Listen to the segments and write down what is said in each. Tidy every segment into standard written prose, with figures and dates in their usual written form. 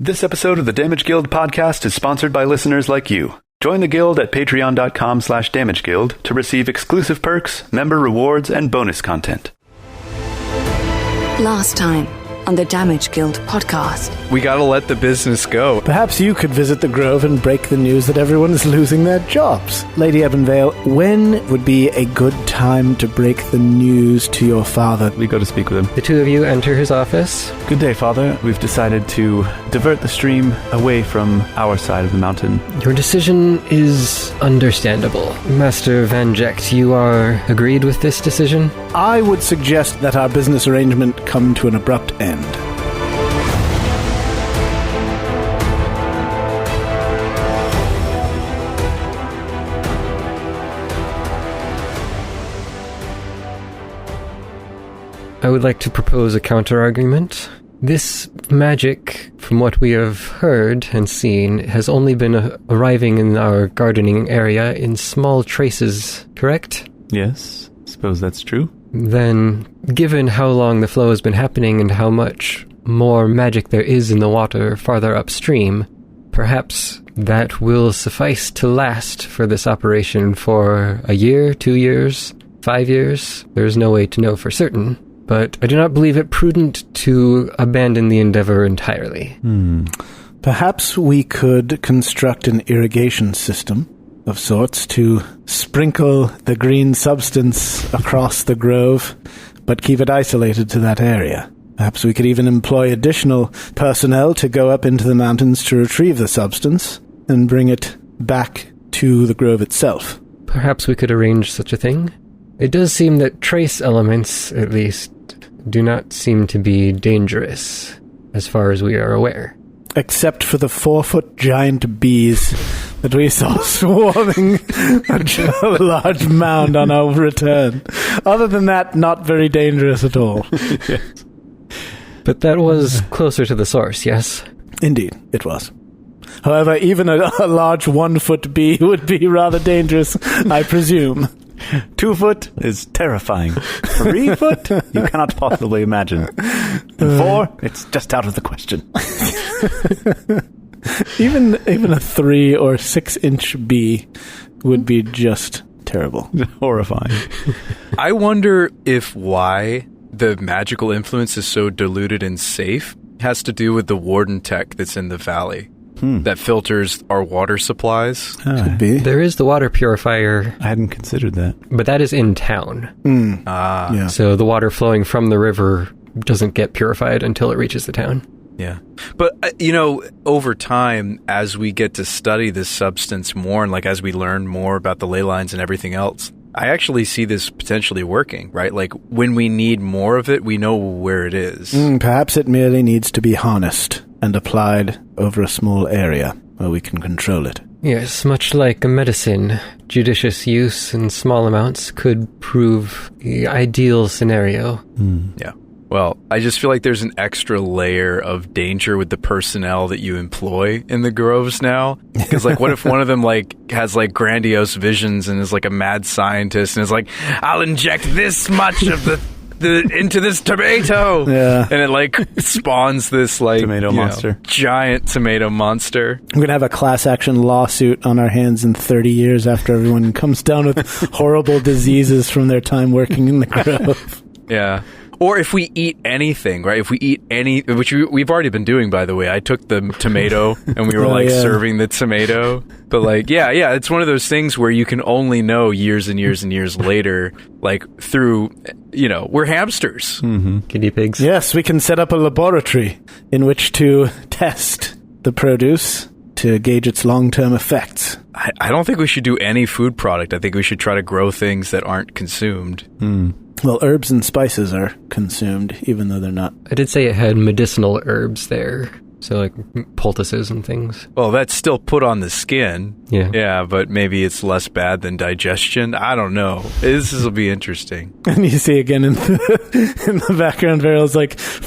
This episode of the Damage Guild podcast is sponsored by listeners like you. Join the guild at patreon.com/damageguild to receive exclusive perks, member rewards, and bonus content. Last time on the Damage Guild podcast. We gotta let the business go. Perhaps you could visit the Grove and break the news that everyone is losing their jobs. Lady Evanvale, when would be a good time to break the news to your father? We go to speak with him. The two of you enter his office. Good day, Father. We've decided to divert the stream away from our side of the mountain. Your decision is understandable. Master Van Jecht, you are agreed with this decision? I would suggest that our business arrangement come to an abrupt end. I would like to propose a counter-argument. This magic, from what we have heard and seen, has only been arriving in our gardening area in small traces, correct? Yes, suppose that's true. Then, given how long the flow has been happening and how much more magic there is in the water farther upstream, perhaps that will suffice to last for this operation for a year, 2 years, 5 years. There's no way to know for certain. But I do not believe it prudent to abandon the endeavor entirely. Perhaps we could construct an irrigation system of sorts to sprinkle the green substance across the grove, but keep it isolated to that area. Perhaps we could even employ additional personnel to go up into the mountains to retrieve the substance and bring it back to the grove itself. Perhaps we could arrange such a thing. It does seem that trace elements, at least, do not seem to be dangerous, as far as we are aware. Except for the 4-foot giant bees that we saw swarming a large mound on our return. Other than that, not very dangerous at all. Yes. But that was closer to the source, yes? Indeed, it was. However, even a large 1-foot bee would be rather dangerous, I presume. 2 foot is terrifying. 3 foot, you cannot possibly imagine. And 4, it's just out of the question. Even a 3 or 6 inch bee would be just terrible. Horrifying. I wonder if why the magical influence is so diluted and safe has to do with the warden tech that's in the valley. That filters our water supplies. Could be. There is the water purifier. I hadn't considered that. But that is in town. Yeah. So the water flowing from the river doesn't get purified until it reaches the town. Yeah. But, over time, as we get to study this substance more, and as we learn more about the ley lines and everything else, I actually see this potentially working, right? When we need more of it, we know where it is. Perhaps it merely needs to be harnessed and applied over a small area where we can control it. Yes, much like a medicine, judicious use in small amounts could prove the ideal scenario. Yeah. Well, I just feel like there's an extra layer of danger with the personnel that you employ in the groves now. Because, what if one of them, has, grandiose visions and is, a mad scientist and is I'll inject this much of the into this tomato. Yeah. And it, spawns this, tomato monster. Giant tomato monster. We're going to have a class action lawsuit on our hands in 30 years after everyone comes down with horrible diseases from their time working in the grove. Yeah. Or if we eat anything, right? If we eat any, which we've already been doing, by the way. I took the tomato and we were serving the tomato. But it's one of those things where you can only know years and years and years later, through, we're hamsters. Mm-hmm. Guinea pigs. Yes, we can set up a laboratory in which to test the produce to gauge its long-term effects. I don't think we should do any food product. I think we should try to grow things that aren't consumed. Well, herbs and spices are consumed, even though they're not. I did say it had medicinal herbs there. So poultices and things. Well, that's still put on the skin. Yeah. Yeah, but maybe it's less bad than digestion. I don't know. This will be interesting. And you see again in the background, Verrol's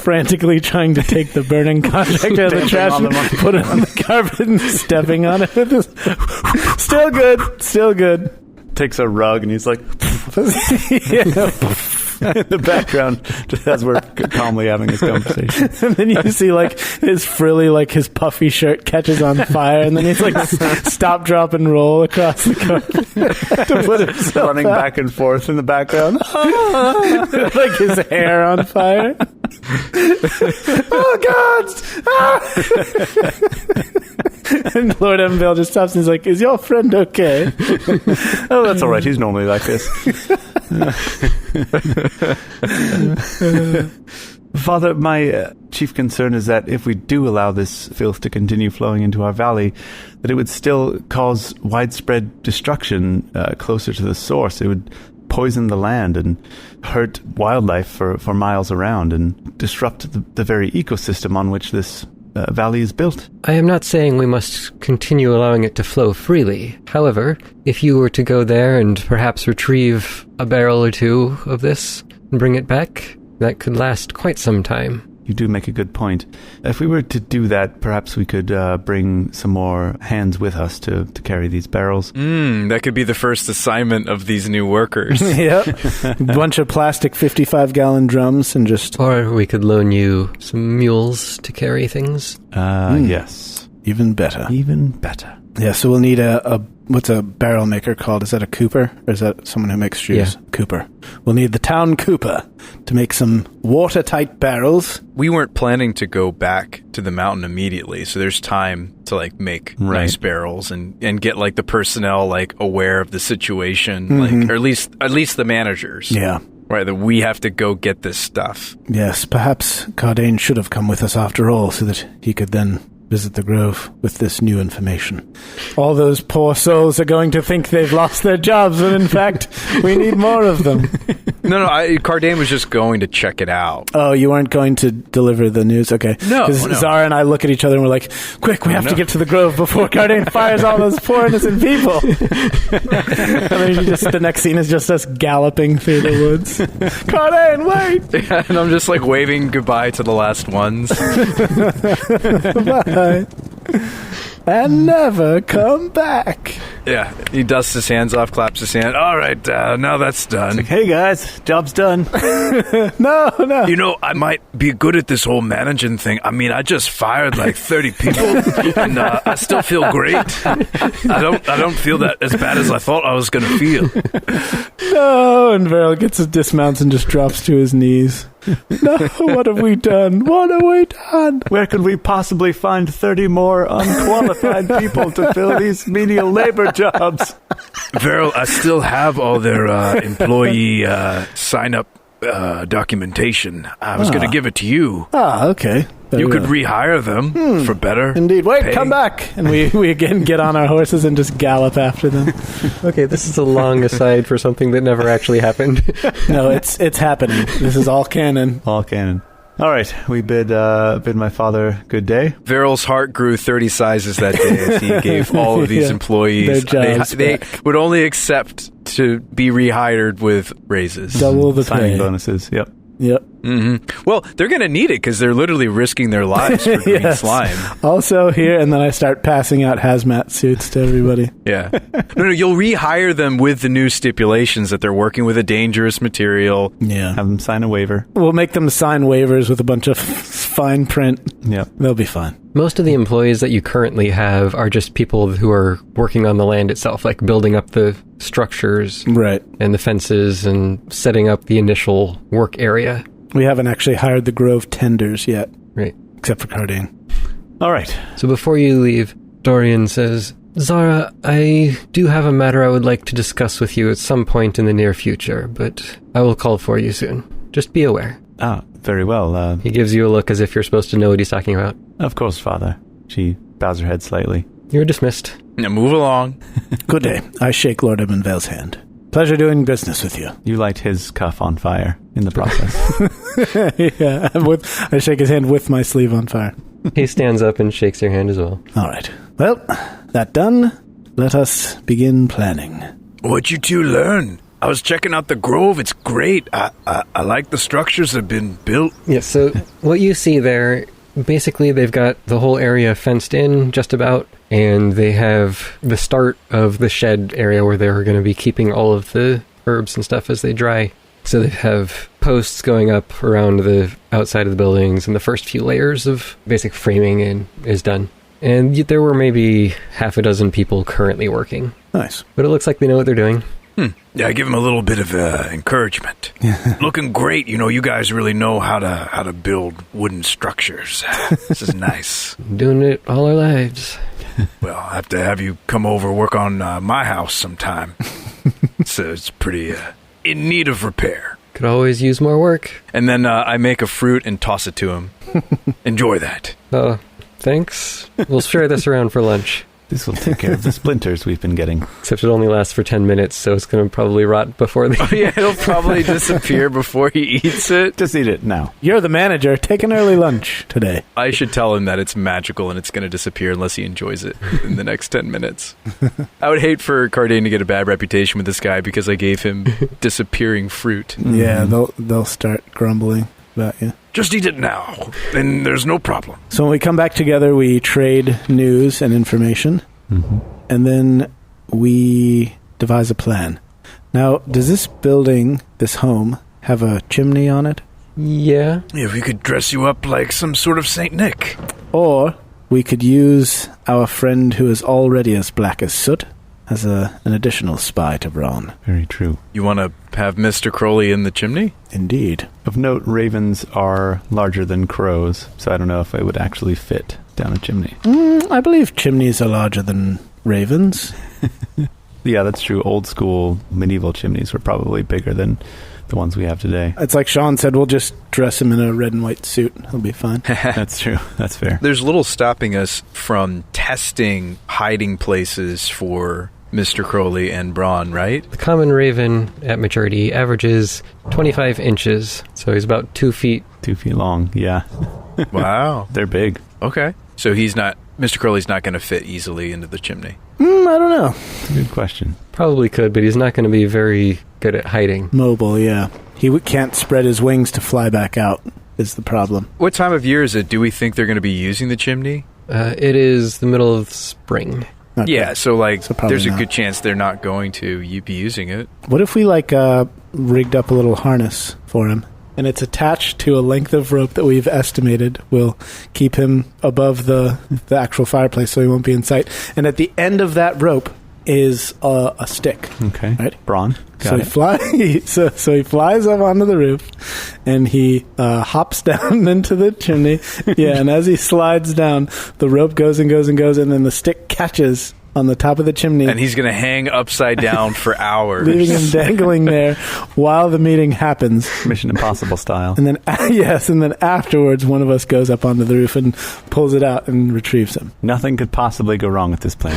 frantically trying to take the burning contract out of the trash and put it on the carpet and stepping on it. Still good. Takes a rug and he's like... Yeah. in the background, just as we're calmly having this conversation. And then you see, like, his frilly, like, his puffy shirt catches on fire, and then he's, like, stop, drop, and roll across the carpet to put himself Running out. back and forth in the background. Like his hair on fire. Oh, gods! Ah! And Lord Evanvale just stops and he's like, is your friend okay? Oh, that's all right. He's normally like this. Father, my chief concern is that if we do allow this filth to continue flowing into our valley, that it would still cause widespread destruction closer to the source. It would poison the land and hurt wildlife for miles around and disrupt the very ecosystem on which this valley is built. I am not saying we must continue allowing it to flow freely. However, if you were to go there and perhaps retrieve a barrel or two of this and bring it back, that could last quite some time. You do make a good point. If we were to do that, perhaps we could bring some more hands with us to carry these barrels. That could be the first assignment of these new workers. Yep. A bunch of plastic 55-gallon drums and just... Or we could loan you some mules to carry things. Yes. Even better. Even better. Yeah, so we'll need a what's a barrel maker called? Is that a cooper? Or is that someone who makes shoes? Yeah. Cooper. We'll need the town cooper to make some watertight barrels. We weren't planning to go back to the mountain immediately, so there's time to like make nice barrels and get like the personnel like aware of the situation, like or at least the managers. Yeah. Right, that we have to go get this stuff. Yes, perhaps Kardain should have come with us after all, so that he could then visit the grove with this new information. All those poor souls are going to think they've lost their jobs, when in fact, we need more of them. No, Kardain was just going to check it out. Oh, you weren't going to deliver the news? Okay. No. Because Zara and I look at each other and we're like, quick, we have to get to the grove before Kardain fires all those poor innocent people. And then the next scene is just us galloping through the woods. Kardain, wait! Yeah, and I'm just like waving goodbye to the last ones. Bye. And never come back. Yeah, he dusts his hands off, claps his hand. All right, now that's done. Like, hey guys, job's done. No. You know, I might be good at this whole managing thing. I mean, I just fired like 30 people, and I still feel great. I don't feel that as bad as I thought I was going to feel. No, and Verrol gets his dismounts and just drops to his knees. No, what have we done? What have we done? Where could we possibly find 30 more unqualified people to fill these menial labor jobs? Verrol, I still have all their employee sign-up documentation. I was going to give it to you. Okay. You could rehire them for better. Indeed. Wait, pay. come back. And we again get on our horses and just gallop after them. Okay, this is a long aside for something that never actually happened. No, it's happening. This is all canon. All canon. All right, we bid my father good day. Verril's heart grew 30 sizes that day as he gave all of these Yeah, employees. their jobs They back. would only accept to be rehired with raises. Double the Signing pay. bonuses, yep. Yep. Well, they're going to need it because they're literally risking their lives for green Yes. slime. Also here, and then I start passing out hazmat suits to everybody. Yeah. No, you'll rehire them with the new stipulations that they're working with a dangerous material. Yeah. Have them sign a waiver. We'll make them sign waivers with a bunch of fine print. Yep. They'll be fine. Most of the employees that you currently have are just people who are working on the land itself, like building up the structures Right. and the fences and setting up the initial work area. We haven't actually hired the Grove tenders yet, Right. except for Kardain. All right. So before you leave, Dorian says, Zara, I do have a matter I would like to discuss with you at some point in the near future, but I will call for you soon. Just be aware. Ah, very well. He gives you a look as if you're supposed to know what he's talking about. Of course, Father. She bows her head slightly. You're dismissed. Now move along. Good day. I shake Lord Ebenvale's hand. Pleasure doing business with you. You light his cuff on fire in the process. Yeah, I shake his hand with my sleeve on fire. He stands up and shakes your hand as well. All right. Well, that done, let us begin planning. What'd you two learn? I was checking out the grove. It's great. I like the structures that have been built. Yeah, so what you see there, basically they've got the whole area fenced in just about, and they have the start of the shed area where they're going to be keeping all of the herbs and stuff as they dry So they have posts going up around the outside of the buildings, and the first few layers of basic framing is done. And there were maybe half a dozen people currently working. Nice. But it looks like they know what they're doing. Yeah, give him a little bit of encouragement. Looking great. You guys really know how to build wooden structures. This is nice. Doing it all our lives. Well, I'll have to have you come over work on my house sometime. It's pretty in need of repair. Could always use more work. And then I make a fruit and toss it to him. Enjoy that. Oh, thanks. We'll share this around for lunch. This will take care of the splinters we've been getting. Except it only lasts for 10 minutes, so it's going to probably rot before the... Oh, yeah, it'll probably disappear before he eats it. Just eat it now. You're the manager. Take an early lunch today. I should tell him that it's magical and it's going to disappear unless he enjoys it in the next 10 minutes. I would hate for Kardain to get a bad reputation with this guy because I gave him disappearing fruit. Yeah, they'll start grumbling about you. Just eat it now, and there's no problem. So when we come back together, we trade news and information, and then we devise a plan. Now, does this building, this home, have a chimney on it? Yeah. If we could dress you up like some sort of Saint Nick. Or we could use our friend who is already as black as soot as an additional spy to Braun. Very true. You want to have Mr. Crowley in the chimney? Indeed. Of note, ravens are larger than crows, so I don't know if it would actually fit down a chimney. I believe chimneys are larger than ravens. Yeah, that's true. Old school medieval chimneys were probably bigger than the ones we have today. It's like Sean said, we'll just dress him in a red and white suit. He'll be fine. That's true. That's fair. There's little stopping us from testing hiding places for Mr. Crowley and Braun, right? The common raven at maturity averages 25 inches, so he's about 2 feet. 2 feet long, yeah. Wow. They're big. Okay. So Mr. Crowley's not going to fit easily into the chimney. I don't know. That's a good question. Probably could, but he's not going to be very good at hiding. Mobile, yeah. He can't spread his wings to fly back out, is the problem. What time of year is it? Do we think they're going to be using the chimney? It is the middle of spring. Not Yeah, good. so there's a not. good chance they're not going to be using it. What if we rigged up a little harness for him, and it's attached to a length of rope that we've estimated will keep him above the actual fireplace, so he won't be in sight. And at the end of that rope is a stick. Okay. Right. Braun. So he flies up onto the roof, and he hops down into the chimney. Yeah, and as he slides down, the rope goes and goes and goes, and then the stick catches on the top of the chimney. And he's going to hang upside down for hours. Leaving him dangling there while the meeting happens. Mission Impossible style. And then, and then afterwards, one of us goes up onto the roof and pulls it out and retrieves him. Nothing could possibly go wrong with this plan.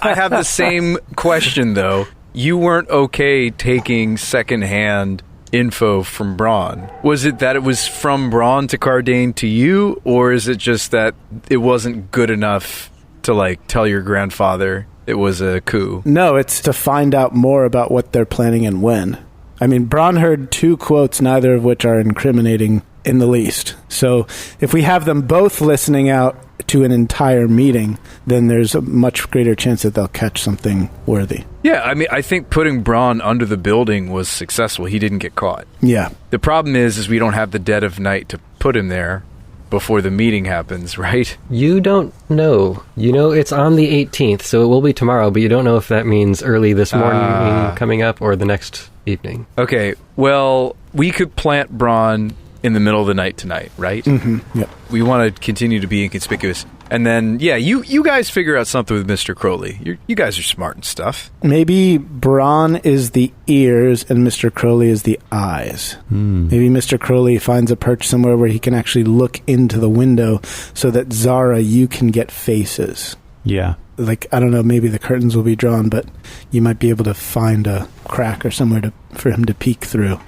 I have the same question, though. You weren't okay taking secondhand info from Braun. Was it that it was from Braun to Kardain to you, or is it just that it wasn't good enough to tell your grandfather it was a coup? No, it's to find out more about what they're planning and when. I mean, Braun heard 2 quotes, neither of which are incriminating in the least. So if we have them both listening out to an entire meeting, then there's a much greater chance that they'll catch something worthy. Yeah, I mean, I think putting Braun under the building was successful. He didn't get caught. Yeah. The problem is we don't have the dead of night to put him there before the meeting happens, right? You don't know. You know it's on the 18th, so it will be tomorrow, but you don't know if that means early this morning coming up or the next evening. Okay, well, we could plant Braun in the middle of the night tonight, right? Mm-hmm. Yep. We want to continue to be inconspicuous. And then, yeah, you guys figure out something with Mr. Crowley. You guys are smart and stuff. Maybe Braun is the ears and Mr. Crowley is the eyes. Maybe Mr. Crowley finds a perch somewhere where he can actually look into the window so that, Zara, you can get faces. Yeah. I don't know, maybe the curtains will be drawn, but you might be able to find a crack or somewhere for him to peek through.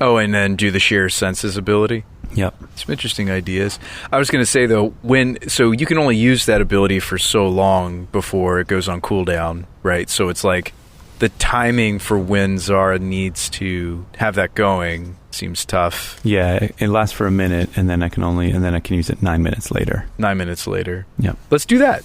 Oh, and then do the sheer senses ability? Yep. Some interesting ideas. I was going to say, though, so you can only use that ability for so long before it goes on cooldown, right? So it's the timing for when Zara needs to have that going seems tough. Yeah, it lasts for a minute, and then I can use it 9 minutes later. 9 minutes later. Yep. Let's do that.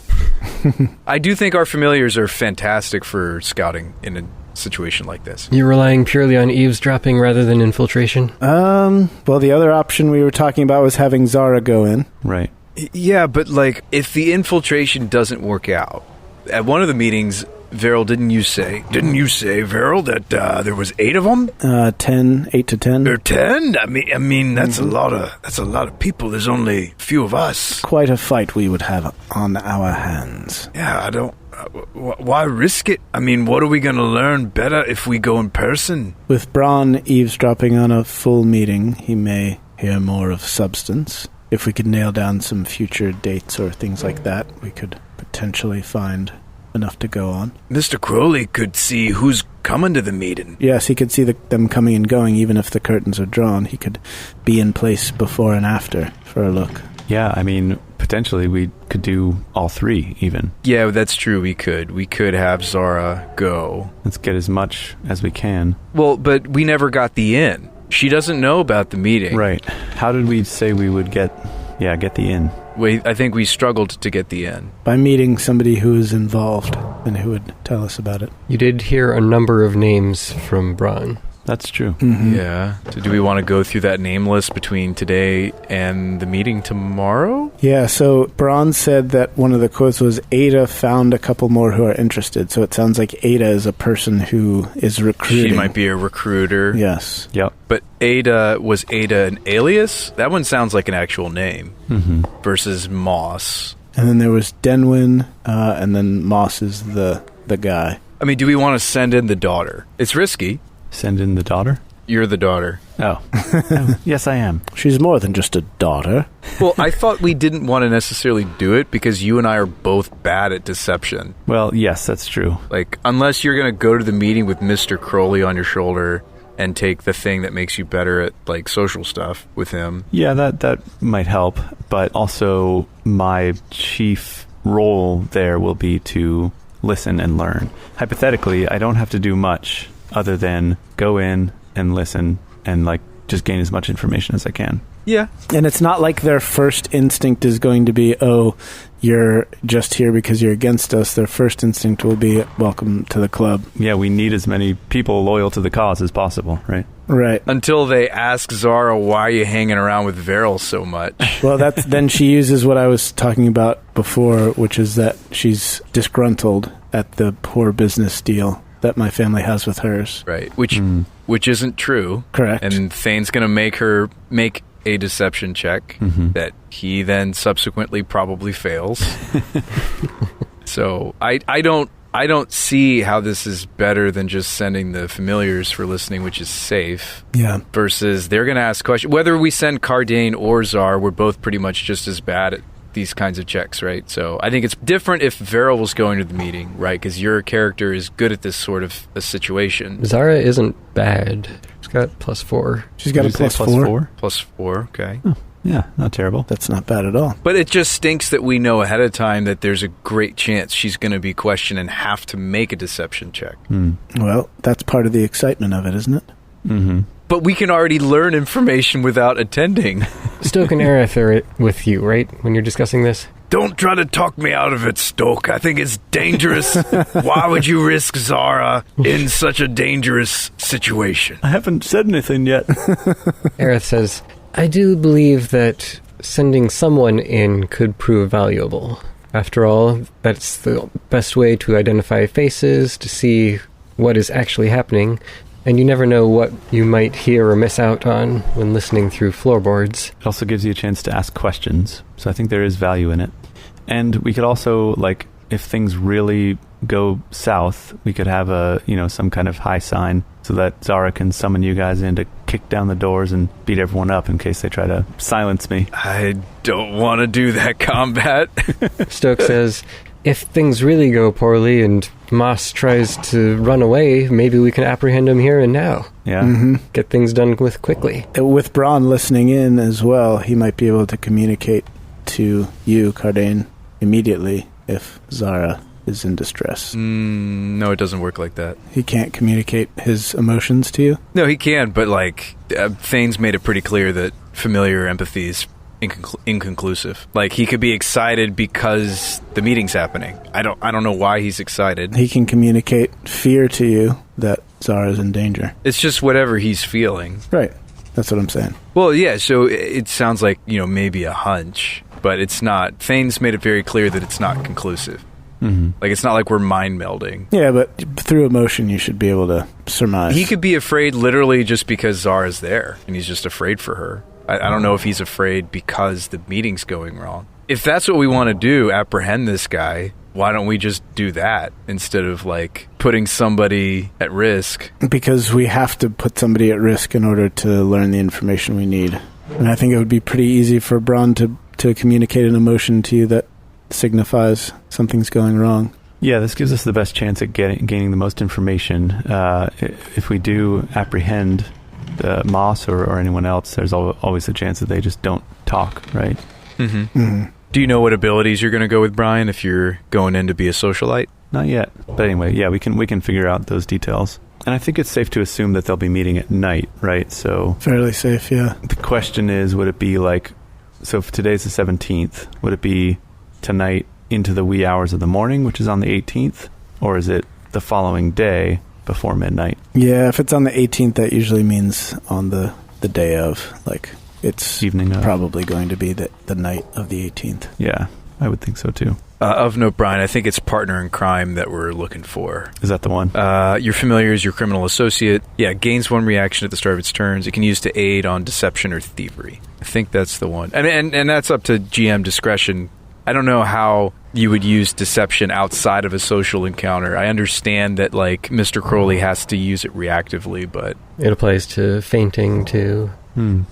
I do think our familiars are fantastic for scouting in situation like this. You're relying purely on eavesdropping rather than infiltration? Well, the other option we were talking about was having Zara go in. Right. Yeah, but like, if the infiltration doesn't work out, at one of the meetings, Verrol, didn't you say, Verrol, that there was 8 of them? 10, 8 to 10. Or 10? I mean, that's a lot of people. There's only a few of us. Quite a fight we would have on our hands. Yeah, I don't. Why risk it? I mean, what are we going to learn better if we go in person? With Braun eavesdropping on a full meeting, he may hear more of substance. If we could nail down some future dates or things like that, we could potentially find enough to go on. Mr. Crowley could see who's coming to the meeting. Yes, he could see them coming and going, even if the curtains are drawn. He could be in place before and after for a look. Yeah, I mean, potentially we could do all 3 even. Yeah, that's true. We could have Zara go. Let's get as much as we can. Well, but we never got the in. She doesn't know about the meeting. Right. How did we say we would get the in? I think we struggled to get the in. By meeting somebody who is involved and who would tell us about it. You did hear a number of names from Braun. That's true. Mm-hmm. Yeah. So do we want to go through that name list between today and the meeting tomorrow? Yeah, so Braun said that one of the quotes was, Ada found a couple more who are interested. So it sounds like Ada is a person who is recruiting. She might be a recruiter. Yes. Yep. But was Ada an alias? That one sounds like an actual name. Mm-hmm. Versus Moss. And then there was Denwin, and then Moss is the guy. I mean, do we want to send in the daughter? It's risky. Send in the daughter? You're the daughter. Oh. Yes, I am. She's more than just a daughter. Well, I thought we didn't want to necessarily do it because you and I are both bad at deception. Well, yes, that's true. Like, unless you're going to go to the meeting with Mr. Crowley on your shoulder and take the thing that makes you better at, like, social stuff with him. Yeah, that might help. But also, my chief role there will be to listen and learn. Hypothetically, I don't have to do much other than go in and listen and, like, just gain as much information as I can. Yeah. And it's not like their first instinct is going to be, oh, you're just here because you're against us. Their first instinct will be, welcome to the club. Yeah, we need as many people loyal to the cause as possible, right? Right. Until they ask Zara, why are you hanging around with Verrol so much? Well, then she uses what I was talking about before, which is that she's disgruntled at the poor business deal that my family has with hers. Right. Which isn't true. Correct. And Thane's going to make her make a deception check that he then subsequently probably fails. So I don't see how this is better than just sending the familiars for listening, which is safe. Yeah. Versus they're going to ask questions. Whether we send Kardain or Zara, we're both pretty much just as bad at these kinds of checks, right? So I think it's different if Verrol was going to the meeting, right? Because your character is good at this sort of a situation. Zara isn't bad. She's got +4. She's got a plus four. +4, okay. Oh, yeah, not terrible. That's not bad at all. But it just stinks that we know ahead of time that there's a great chance she's going to be questioned and have to make a deception check. Well, that's part of the excitement of it, isn't it? Mm-hmm. But we can already learn information without attending. Stoke and Aerith are with you, right, when you're discussing this? Don't try to talk me out of it, Stoke. I think it's dangerous. Why would you risk Zara in such a dangerous situation? I haven't said anything yet. Aerith says, I do believe that sending someone in could prove valuable. After all, that's the best way to identify faces, to see what is actually happening, and you never know what you might hear or miss out on when listening through floorboards. It also gives you a chance to ask questions, so I think there is value in it. And we could also, like, if things really go south, we could have some kind of high sign so that Zara can summon you guys in to kick down the doors and beat everyone up in case they try to silence me. I don't want to do that combat. Stoke says, if things really go poorly and Moss tries to run away, maybe we can apprehend him here and now. Yeah. Mm-hmm. Get things done with quickly. With Braun listening in as well, he might be able to communicate to you, Kardain, immediately if Zara is in distress. No, it doesn't work like that. He can't communicate his emotions to you? No, he can, but Thane's made it pretty clear that familiar empathy is inconclusive. Like, he could be excited because the meeting's happening. I don't know why he's excited. He can communicate fear to you that Zara's in danger. It's just whatever he's feeling. Right. That's what I'm saying. Well, yeah, so it sounds like, maybe a hunch, but it's not. Thane's made it very clear that it's not conclusive. Mm-hmm. Like, it's not like we're mind melding. Yeah, but through emotion, you should be able to surmise. He could be afraid literally just because Zara's there, and he's just afraid for her. I don't know if he's afraid because the meeting's going wrong. If that's what we want to do, apprehend this guy, why don't we just do that instead of, like, putting somebody at risk? Because we have to put somebody at risk in order to learn the information we need. And I think it would be pretty easy for Braun to communicate an emotion to you that signifies something's going wrong. Yeah, this gives us the best chance at gaining the most information. If we do apprehend Moss or anyone else, there's always a chance that they just don't talk, right? Mm-hmm. Mm-hmm. Do you know what abilities you're going to go with, Brian, if you're going in to be a socialite? Not yet. But anyway, yeah, we can figure out those details. And I think it's safe to assume that they'll be meeting at night, right? So fairly safe, yeah. The question is, would it be like, so if today's the 17th, would it be tonight into the wee hours of the morning, which is on the 18th? Or is it the following day before midnight? Yeah, if it's on the 18th, that usually means on the day of, like... It's evening probably going to be the night of the 18th. Yeah, I would think so too. Of note, Brian, I think it's partner in crime that we're looking for. Is that the one? Your familiar is your criminal associate. Yeah, gains 1 reaction at the start of its turns. It can use to aid on deception or thievery. I think that's the one. And that's up to GM discretion. I don't know how you would use deception outside of a social encounter. I understand that, like, Mr. Crowley has to use it reactively, but... It applies to fainting, too.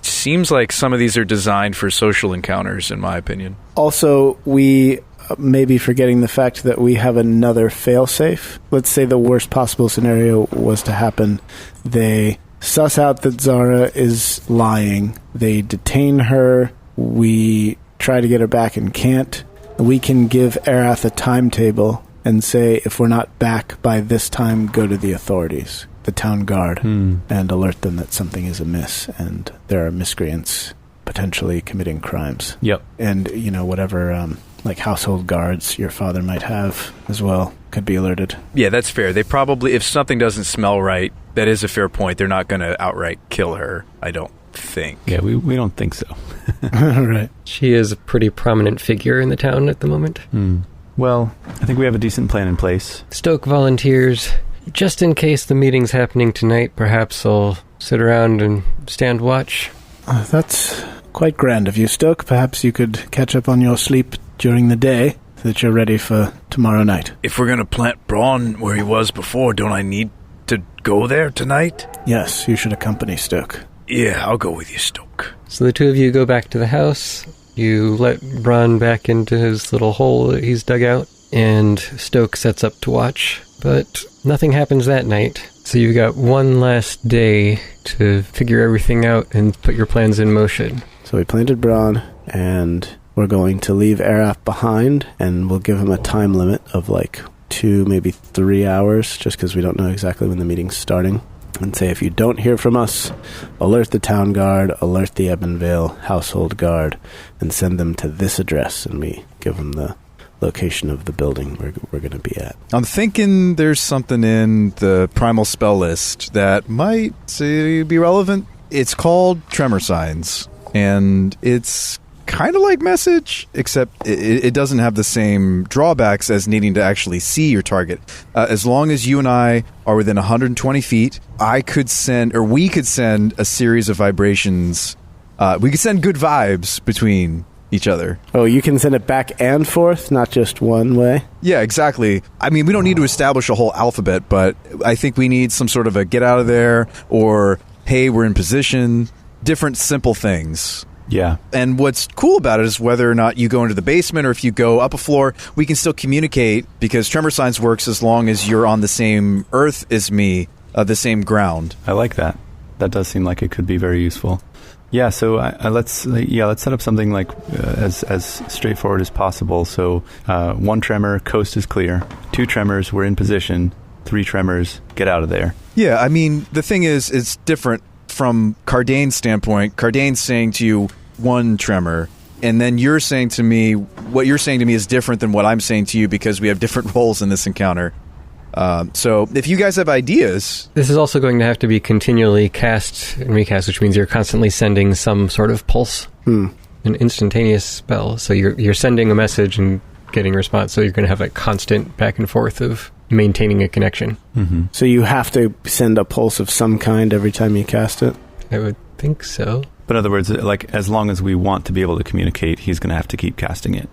Seems like some of these are designed for social encounters, in my opinion. Also, we may be forgetting the fact that we have another failsafe. Let's say the worst possible scenario was to happen. They suss out that Zara is lying. They detain her. We try to get her back and can't. We can give Arath a timetable and say, if we're not back by this time, go to the authorities. The town guard, and alert them that something is amiss and there are miscreants potentially committing crimes. Yep. And, whatever, like household guards your father might have as well could be alerted. Yeah, that's fair. They probably, if something doesn't smell right, that is a fair point. They're not going to outright kill her, I don't think. Yeah, we don't think so. Right. She is a pretty prominent figure in the town at the moment. Well, I think we have a decent plan in place. Stoke volunteers. Just in case the meeting's happening tonight, perhaps I'll sit around and stand watch. That's quite grand of you, Stoke. Perhaps you could catch up on your sleep during the day so that you're ready for tomorrow night. If we're going to plant Braun where he was before, don't I need to go there tonight? Yes, you should accompany Stoke. Yeah, I'll go with you, Stoke. So the two of you go back to the house. You let Braun back into his little hole that he's dug out, and Stoke sets up to watch. But nothing happens that night, so you've got one last day to figure everything out and put your plans in motion. So we planted Braun, and we're going to leave Arath behind, and we'll give him a time limit of like 2, maybe 3 hours, just because we don't know exactly when the meeting's starting. And say, if you don't hear from us, alert the town guard, alert the Ebonvale household guard, and send them to this address, and we give them the location of the building we're going to be at. I'm thinking there's something in the primal spell list that might be relevant. It's called Tremor Signs, and it's kind of like Message, except it doesn't have the same drawbacks as needing to actually see your target. As long as you and I are within 120 feet, we could send a series of vibrations. We could send good vibes between each other. Oh, you can send it back and forth, not just one way? Yeah, exactly. I mean, we don't need to establish a whole alphabet, but I think we need some sort of a get out of there, or hey, we're in position, different simple things. Yeah. And what's cool about it is whether or not you go into the basement or if you go up a floor, we can still communicate, because Tremor Signs works as long as you're on the same earth as me, the same ground. I like that. That does seem like it could be very useful. Yeah, so let's set up something like as straightforward as possible. So 1 tremor, coast is clear. 2 tremors, we're in position. 3 tremors, get out of there. Yeah, I mean, the thing is, it's different from Kardain's standpoint. Kardain's saying to you 1 tremor, and then you're saying to me, what you're saying to me is different than what I'm saying to you, because we have different roles in this encounter. So if you guys have ideas... This is also going to have to be continually cast and recast, which means you're constantly sending some sort of pulse. An instantaneous spell. So you're sending a message and getting a response, so you're going to have a constant back and forth of maintaining a connection. Mm-hmm. So you have to send a pulse of some kind every time you cast it? I would think so. But in other words, like, as long as we want to be able to communicate, he's going to have to keep casting it.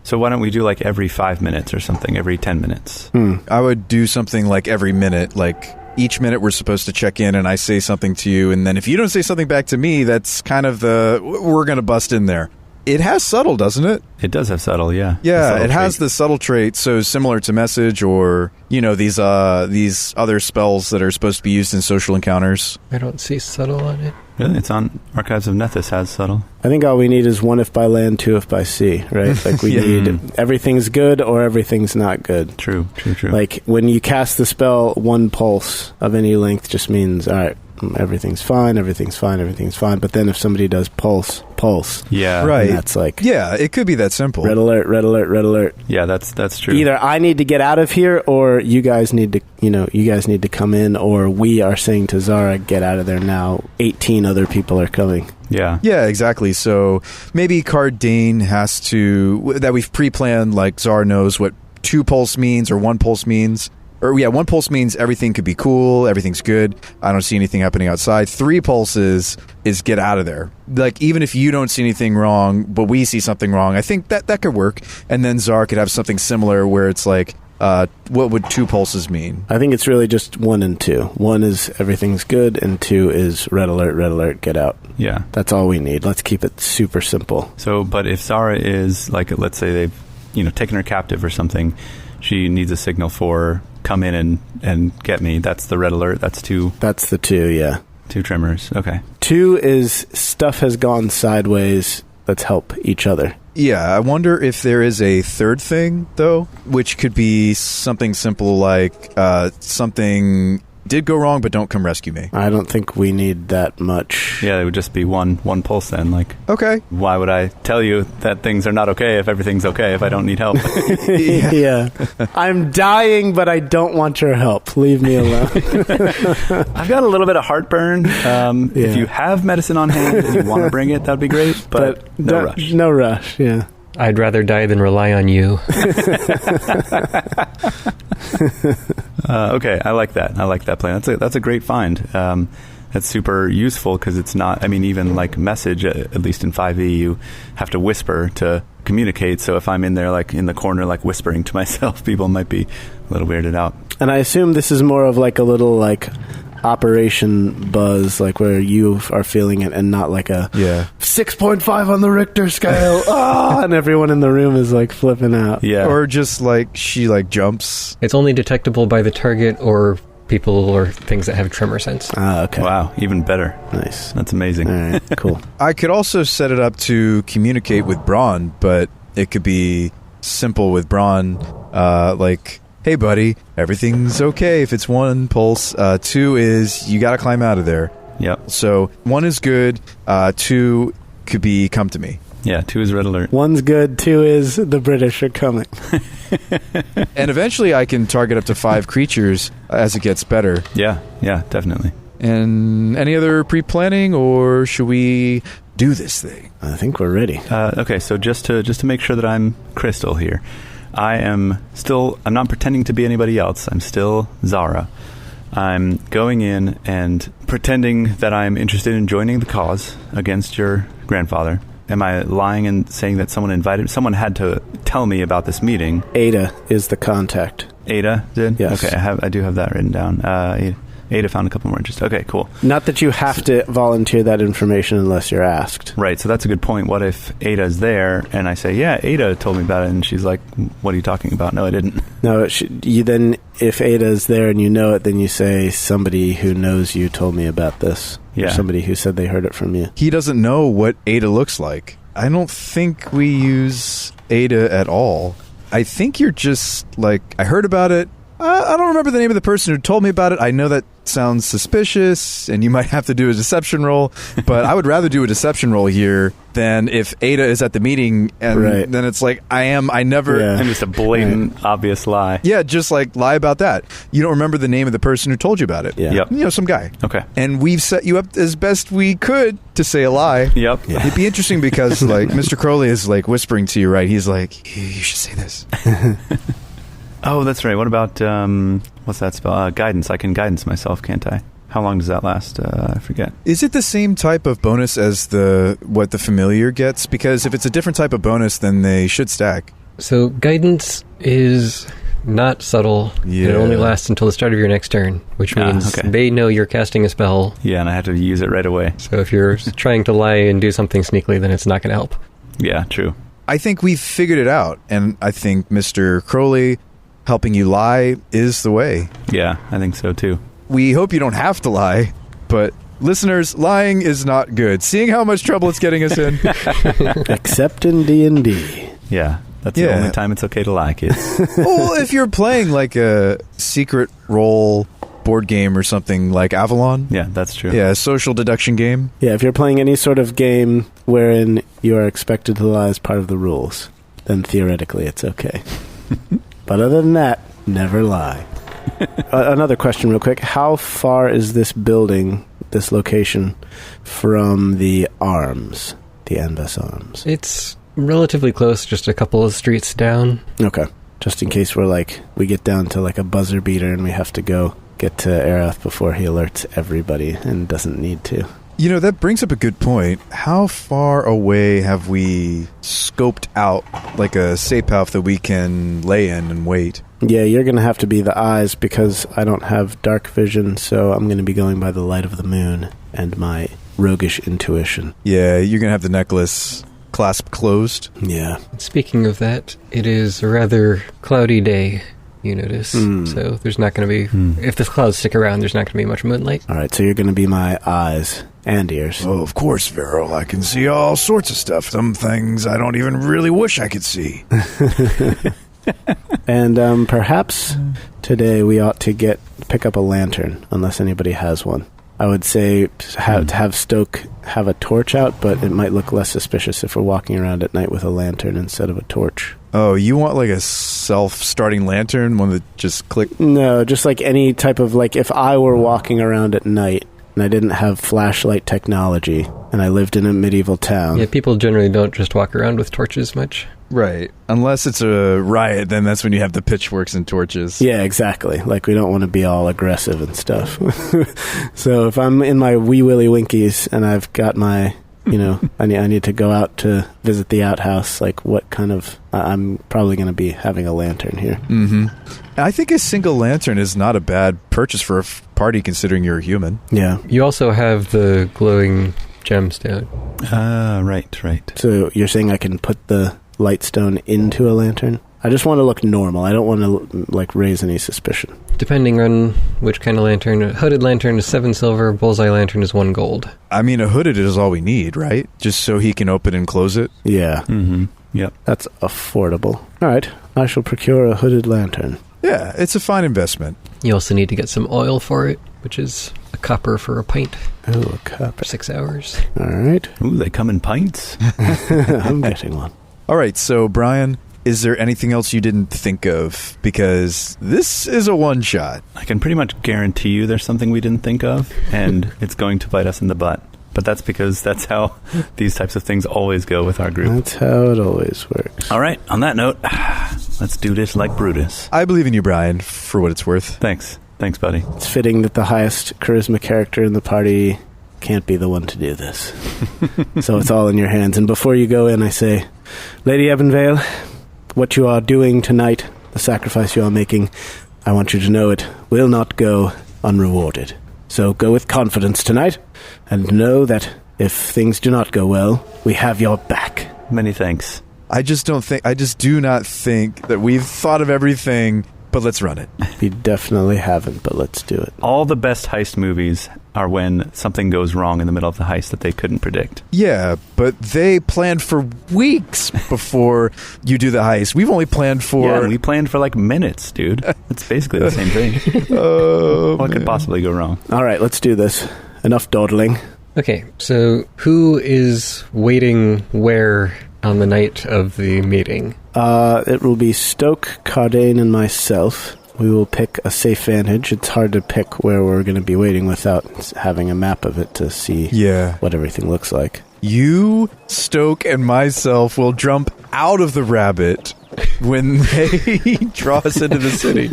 So why don't we do like every 5 minutes or something, every 10 minutes? I would do something like every minute, like each minute we're supposed to check in and I say something to you, and then if you don't say something back to me, that's kind of we're going to bust in there. It has subtle, doesn't it? It does have subtle, yeah. Yeah, it has the subtle trait, so similar to message or, these other spells that are supposed to be used in social encounters. I don't see subtle on it. Really? It's on Archives of Nethys has subtle. I think all we need is 1 if by land, 2 if by sea, right? Like we need everything's good or everything's not good. True. Like when you cast the spell, 1 pulse of any length just means, all right, everything's fine. But then if somebody does pulse. Yeah. Right. That's like... Yeah, it could be that simple. Red alert. Yeah, that's true. Either I need to get out of here or you guys need to come in, or we are saying to Zara, get out of there now. 18 other people are coming. Yeah. Yeah, exactly. So maybe Kardain has to... That we've pre-planned, like Zara knows what 2 pulse means or 1 pulse means. Or, 1 pulse means everything could be cool, everything's good, I don't see anything happening outside. 3 pulses is get out of there. Like, even if you don't see anything wrong, but we see something wrong, I think that could work. And then Zara could have something similar where it's like, what would 2 pulses mean? I think it's really just 1 and 2. 1 is everything's good, and 2 is red alert, get out. Yeah. That's all we need. Let's keep it super simple. So, but if Zara is, like, let's say they've, taken her captive or something, she needs a signal for come in and get me. That's the red alert. That's 2. That's the 2, yeah. 2 tremors. Okay. 2 is stuff has gone sideways. Let's help each other. Yeah, I wonder if there is a third thing, though, which could be something simple like something did go wrong, but don't come rescue me. I don't think we need that much. Yeah, it would just be one pulse then. Like, okay. Why would I tell you that things are not okay if everything's okay if I don't need help? Yeah. I'm dying, but I don't want your help. Leave me alone. I've got a little bit of heartburn. If you have medicine on hand and you want to bring it, that'd be great. But no rush. No rush, yeah. I'd rather die than rely on you. Okay, I like that. I like that plan. That's a great find. That's super useful because it's not, even like message, at least in 5e, you have to whisper to communicate. So if I'm in there, like in the corner, like whispering to myself, people might be a little weirded out. And I assume this is more of like a little like Operation Buzz, like where you are feeling it and not like a 6.5 on the Richter scale. And everyone in the room is like flipping out. Yeah. Or just like she like jumps. It's only detectable by the target or people or things that have tremor sense. Okay. Wow, even better. Nice. That's amazing. All right, cool. I could also set it up to communicate with Braun, but it could be simple with Braun, like, hey buddy, everything's okay if it's 1 pulse. 2 is you gotta climb out of there. Yep. So 1 is good, 2 could be come to me. Yeah, 2 is red alert. 1's good, 2 is the British are coming. And eventually I can target up to 5 creatures as it gets better. Yeah, definitely. And any other pre-planning, or should we do this thing? I think we're ready. Okay, so just to make sure that I'm crystal here, I'm not pretending to be anybody else. I'm still Zara. I'm going in and pretending that I'm interested in joining the cause against your grandfather. Am I lying and saying that someone had to tell me about this meeting? Ada is the contact. Ada did? Yes. Okay, I do have that written down. Ada found a couple more interests. Okay, cool. Not that you have to volunteer that information unless you're asked. Right, so that's a good point. What if Ada's there and I say, yeah, Ada told me about it, and she's like, what are you talking about? No, I didn't. No, if Ada's there and you know it, then you say, somebody who knows you told me about this. Yeah. Or somebody who said they heard it from you. He doesn't know what Ada looks like. I don't think we use Ada at all. I think you're just like, I heard about it. I don't remember the name of the person who told me about it. I know that sounds suspicious, and you might have to do a deception roll. But I would rather do a deception roll here than if Ada is at the meeting, and then it's like, I never... And just a blatant, obvious lie. Yeah, just like lie about that. You don't remember the name of the person who told you about it. Yeah. Yep. You know, some guy. Okay. And we've set you up as best we could to say a lie. Yep. It'd be interesting because, like, Mr. Crowley is, like, whispering to you, right? He's like, you should say this. Oh, that's right. What about, what's that spell? Guidance. I can guidance myself, can't I? How long does that last? I forget. Is it the same type of bonus as what the familiar gets? Because if it's a different type of bonus, then they should stack. So guidance is not subtle. Yeah. It only lasts until the start of your next turn, which means they know you're casting a spell. Yeah, and I have to use it right away. So if you're trying to lie and do something sneakily, then it's not going to help. Yeah, true. I think we've figured it out, and I think Mr. Crowley helping you lie is the way. Yeah, I think so too. We hope you don't have to lie, but listeners, lying is not good. Seeing how much trouble it's getting us in. Except in D&D. Yeah, that's the only time it's okay to lie, kids. Well, if you're playing like a secret role board game or something like Avalon. Yeah, that's true. Yeah, a social deduction game. Yeah, if you're playing any sort of game wherein you are expected to lie as part of the rules, then theoretically it's okay. But other than that, never lie. Another question real quick. How far is this building, this location, from the arms, the Anvas arms? It's relatively close, just a couple of streets down. Okay. Just in case we get down to like a buzzer beater and we have to go get to Aerith before he alerts everybody and doesn't need to. You know, that brings up a good point. How far away have we scoped out like a safe house that we can lay in and wait? Yeah, you're going to have to be the eyes because I don't have dark vision, so I'm going to be going by the light of the moon and my roguish intuition. Yeah, you're going to have the necklace clasp closed. Yeah. Speaking of that, it is a rather cloudy day, you notice. So there's not going to be... If the clouds stick around, there's not going to be much moonlight. All right, so you're going to be my eyes and ears. Oh, of course, Verrol. I can see all sorts of stuff. Some things I don't even really wish I could see. And perhaps today we ought to pick up a lantern, unless anybody has one. I would say to have Stoke have a torch out, but it might look less suspicious if we're walking around at night with a lantern instead of a torch. Oh, you want like a self-starting lantern, one that just click? No, just like any type of, like if I were walking around at night and I didn't have flashlight technology and I lived in a medieval town. Yeah, people generally don't just walk around with torches much. Right. Unless it's a riot, then that's when you have the pitchforks and torches. Yeah, exactly. Like, we don't want to be all aggressive and stuff. So if I'm in my wee willy winkies and I've got my, I need to go out to visit the outhouse, like what kind of... I'm probably going to be having a lantern here. Mm-hmm. I think a single lantern is not a bad purchase for a party, considering you're a human. Yeah. You also have the glowing gemstone. Right. So you're saying I can put the lightstone into a lantern? I just want to look normal. I don't want to raise any suspicion. Depending on which kind of lantern. A hooded lantern is 7 silver, bullseye lantern is 1 gold. I mean, a hooded is all we need, right? Just so he can open and close it? Yeah. Mm-hmm. Yep. That's affordable. All right. I shall procure a hooded lantern. Yeah, it's a fine investment. You also need to get some oil for it, which is a copper for a pint. Oh, a cup. For 6 hours. All right. Ooh, they come in pints. I'm getting one. All right, so Brian, is there anything else you didn't think of? Because this is a one-shot. I can pretty much guarantee you there's something we didn't think of, and it's going to bite us in the butt. But that's because that's how these types of things always go with our group. That's how it always works. All right, on that note, let's do this like Brutus. I believe in you, Brian, for what it's worth. Thanks, buddy. It's fitting that the highest charisma character in the party can't be the one to do this. So it's all in your hands. And before you go in, I say, Lady Evanvale, what you are doing tonight, the sacrifice you are making, I want you to know it will not go unrewarded. So go with confidence tonight, and know that if things do not go well, we have your back. Many thanks. I just do not think that we've thought of everything, but let's run it. We definitely haven't, but let's do it. All the best heist movies are when something goes wrong in the middle of the heist that they couldn't predict. Yeah, but they planned for weeks before you do the heist. We've only planned for... Yeah, we planned for like minutes, dude. It's basically the same thing. What could possibly go wrong? All right, let's do this. Enough dawdling. Okay, so who is waiting where on the night of the meeting? It will be Stoke, Kardain, and myself. We will pick a safe vantage. It's hard to pick where we're going to be waiting without having a map of it to see what everything looks like. You, Stoke, and myself will jump out of the rabbit when they draw us into the city.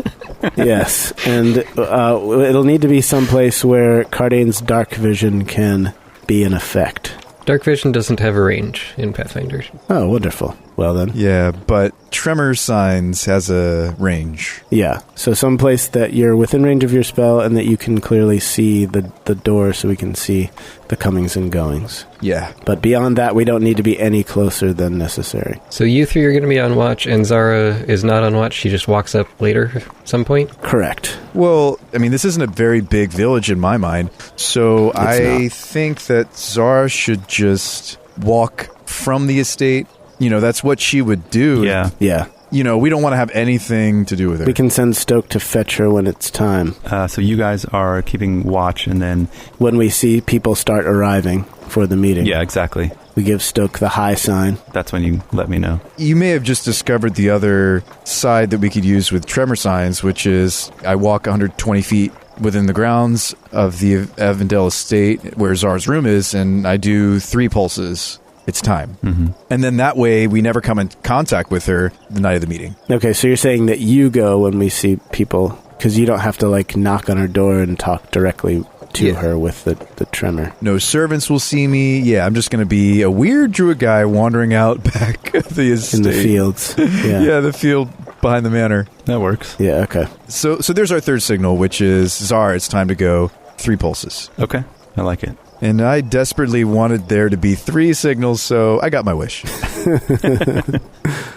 Yes, and it'll need to be someplace where Kardain's dark vision can be in effect. Dark vision doesn't have a range in Pathfinder. Oh, wonderful. Well then. Yeah, but Tremor Signs has a range. Yeah, so someplace that you're within range of your spell and that you can clearly see the door so we can see the comings and goings. Yeah. But beyond that, we don't need to be any closer than necessary. So you three are going to be on watch, and Zara is not on watch. She just walks up later at some point? Correct. Well, I mean, this isn't a very big village in my mind, so I think that Zara should just walk from the estate. You know, that's what she would do. Yeah. Yeah. You know, we don't want to have anything to do with her. We can send Stoke to fetch her when it's time. So you guys are keeping watch, and then... When we see people start arriving for the meeting. Yeah, exactly. We give Stoke the high sign. That's when you let me know. You may have just discovered the other side that we could use with Tremor Signs, which is I walk 120 feet within the grounds of the Avondale estate where Zara's room is, and I do 3 pulses. It's time. Mm-hmm. And then that way we never come in contact with her the night of the meeting. Okay, so you're saying that you go when we see people, because you don't have to, like, knock on her door and talk directly to her with the tremor. No servants will see me. Yeah, I'm just going to be a weird druid guy wandering out back of the estate. In the fields. Yeah. Yeah, the field behind the manor. That works. Yeah, okay. So there's our third signal, which is, Zara, it's time to go. 3 pulses. Okay, I like it. And I desperately wanted there to be 3 signals, so I got my wish.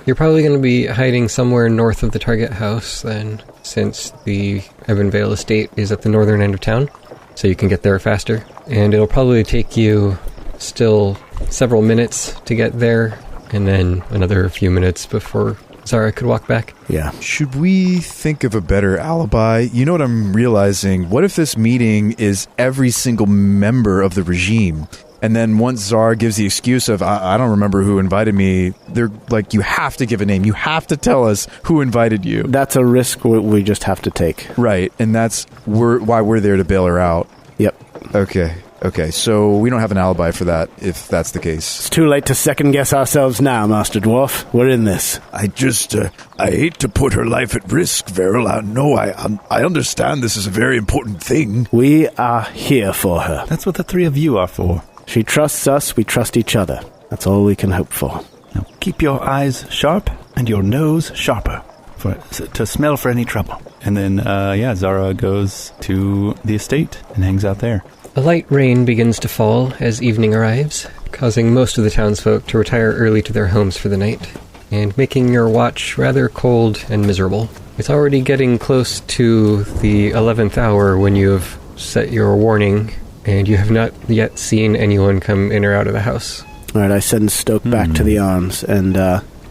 You're probably going to be hiding somewhere north of the target house then, since the Avondale estate is at the northern end of town, so you can get there faster. And it'll probably take you still several minutes to get there, and then another few minutes before Zara could walk back. Yeah. Should we think of a better alibi? You know what I'm realizing? What if this meeting is every single member of the regime? And then once Zara gives the excuse of, I don't remember who invited me, they're like, you have to give a name. You have to tell us who invited you. That's a risk we just have to take. Right. And that's why we're there to bail her out. Yep. Okay, so we don't have an alibi for that, if that's the case. It's too late to second-guess ourselves now, Master Dwarf. We're in this. I hate to put her life at risk, Verrol. I understand this is a very important thing. We are here for her. That's what the 3 of you are for. She trusts us, we trust each other. That's all we can hope for. Now keep your eyes sharp and your nose sharper to smell for any trouble. And then, Zara goes to the estate and hangs out there. A light rain begins to fall as evening arrives, causing most of the townsfolk to retire early to their homes for the night, and making your watch rather cold and miserable. It's already getting close to the 11th hour when you have set your warning, and you have not yet seen anyone come in or out of the house. All right, I send Stoke back to the arms and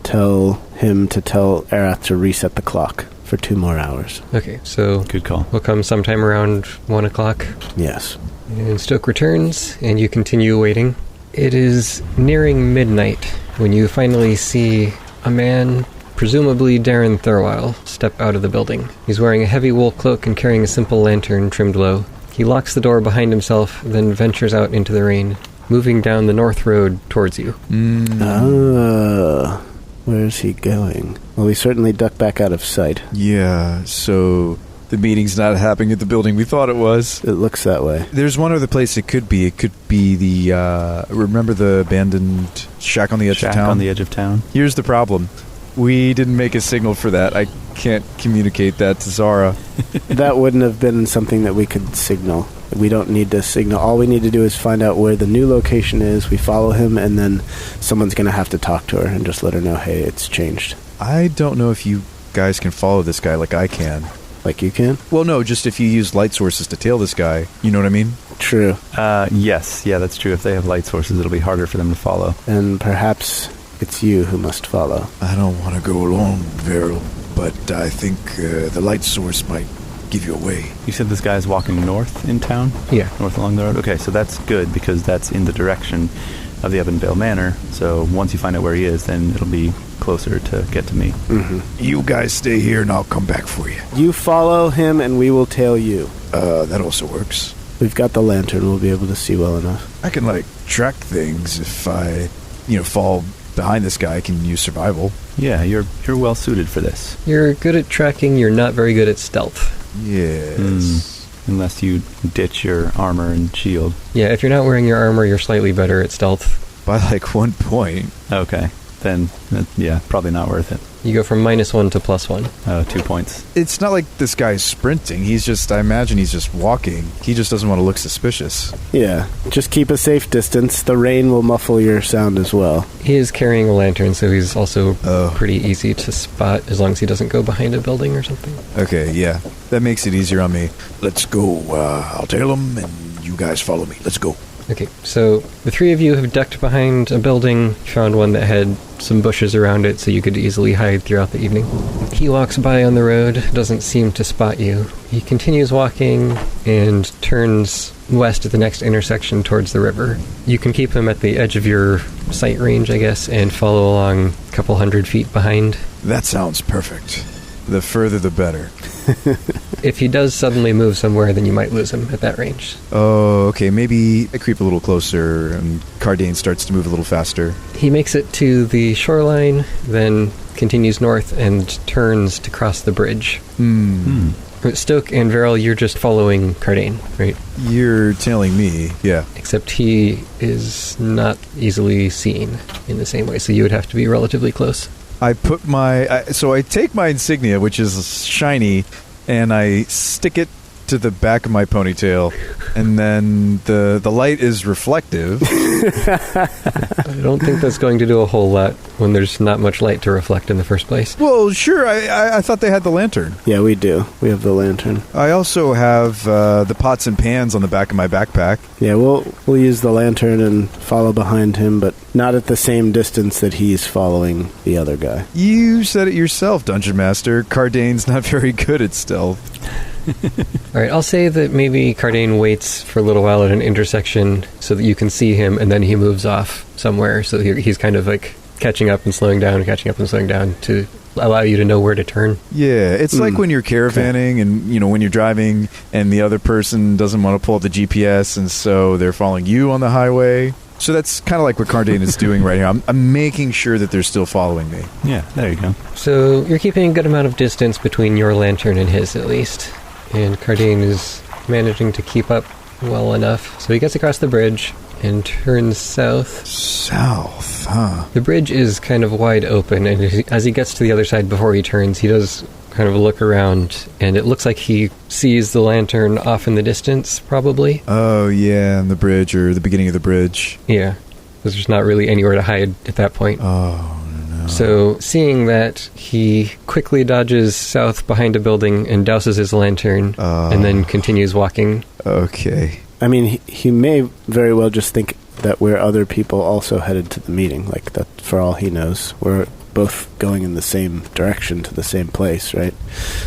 tell him to tell Arath to reset the clock for 2 more hours. Okay, so good call. We'll come sometime around 1 o'clock. Yes. And Stoke returns, and you continue waiting. It is nearing midnight when you finally see a man, presumably Darren Thurwile, step out of the building. He's wearing a heavy wool cloak and carrying a simple lantern trimmed low. He locks the door behind himself, then ventures out into the rain, moving down the north road towards you. Where's he going? Well, we certainly ducked back out of sight. Yeah, so the meeting's not happening at the building we thought it was. It looks that way. There's one other place it could be. It could be the, remember the abandoned shack on the edge of town? Shack on the edge of town. Here's the problem. We didn't make a signal for that. I can't communicate that to Zara. That wouldn't have been something that we could signal. We don't need to signal. All we need to do is find out where the new location is. We follow him, and then someone's going to have to talk to her and just let her know, hey, it's changed. I don't know if you guys can follow this guy like I can. like you can? Well, no, just if you use light sources to tail this guy. You know what I mean? True. Yes, yeah, that's true. If they have light sources, it'll be harder for them to follow. And perhaps it's you who must follow. I don't want to go alone, Verrol, but I think the light source might give you away. You said this guy's walking north in town? Yeah. North along the road? Okay, so that's good because that's in the direction of the Evanvale Manor. So once you find out where he is, then it'll be closer to get to me. Mm-hmm. You guys stay here and I'll come back for you. You follow him and we will tail you. That also works. We've got the lantern. We'll be able to see well enough. I can, track things if I, fall behind this guy. I can use survival. Yeah, you're well suited for this. You're good at tracking, you're not very good at stealth. Yes. Unless you ditch your armor and shield. Yeah, if you're not wearing your armor, you're slightly better at stealth. By 1 point. Okay, then, yeah, probably not worth it. You go from -1 to +1. 2 points. It's not like this guy's sprinting. I imagine he's just walking. He just doesn't want to look suspicious. Yeah, just keep a safe distance. The rain will muffle your sound as well. He is carrying a lantern, so he's also pretty easy to spot as long as he doesn't go behind a building or something. Okay, yeah. That makes it easier on me. Let's go. I'll tail him and you guys follow me. Let's go. Okay, so the three of you have ducked behind a building, found one that had some bushes around it so you could easily hide throughout the evening. He walks by on the road, doesn't seem to spot you. He continues walking and turns west at the next intersection towards the river. You can keep him at the edge of your sight range, I guess, and follow along a couple 100 feet behind. That sounds perfect. The further the better. If he does suddenly move somewhere, then you might lose him at that range. Oh, okay. Maybe I creep a little closer and Kardain starts to move a little faster. He makes it to the shoreline, then continues north and turns to cross the bridge. Stoke and Verrol, you're just following Kardain, right? You're tailing me, yeah. Except he is not easily seen in the same way, so you would have to be relatively close. I put I take my insignia, which is shiny, and I stick it to the back of my ponytail, and then the light is reflective. I don't think that's going to do a whole lot when there's not much light to reflect in the first place. Well, sure, I thought they had the lantern. Yeah, we do. We have the lantern. I also have the pots and pans on the back of my backpack. Yeah, we'll use the lantern and follow behind him, but not at the same distance that he's following the other guy. You said it yourself, Dungeon Master. Kardain's not very good at stealth. Alright, I'll say that maybe Kardain waits for a little while at an intersection so that you can see him, and then he moves off somewhere, so he's kind of catching up and slowing down to allow you to know where to turn. Yeah, it's like when you're caravanning and, when you're driving and the other person doesn't want to pull up the GPS, and so they're following you on the highway. So that's kind of like what Kardain is doing right here. I'm making sure that they're still following me. Yeah, there you go. So you're keeping a good amount of distance between your lantern and his, at least. And Kardain is managing to keep up well enough. So he gets across the bridge and turns south. South, huh? The bridge is kind of wide open, and as he gets to the other side before he turns, he does kind of look around, and it looks like he sees the lantern off in the distance, probably. Oh, yeah, on the bridge, or the beginning of the bridge. Yeah, because there's not really anywhere to hide at that point. Oh, no. So, seeing that, he quickly dodges south behind a building and douses his lantern, and then continues walking. Okay. I mean, he may very well just think that we're other people also headed to the meeting, like that for all he knows. We're both going in the same direction to the same place, right?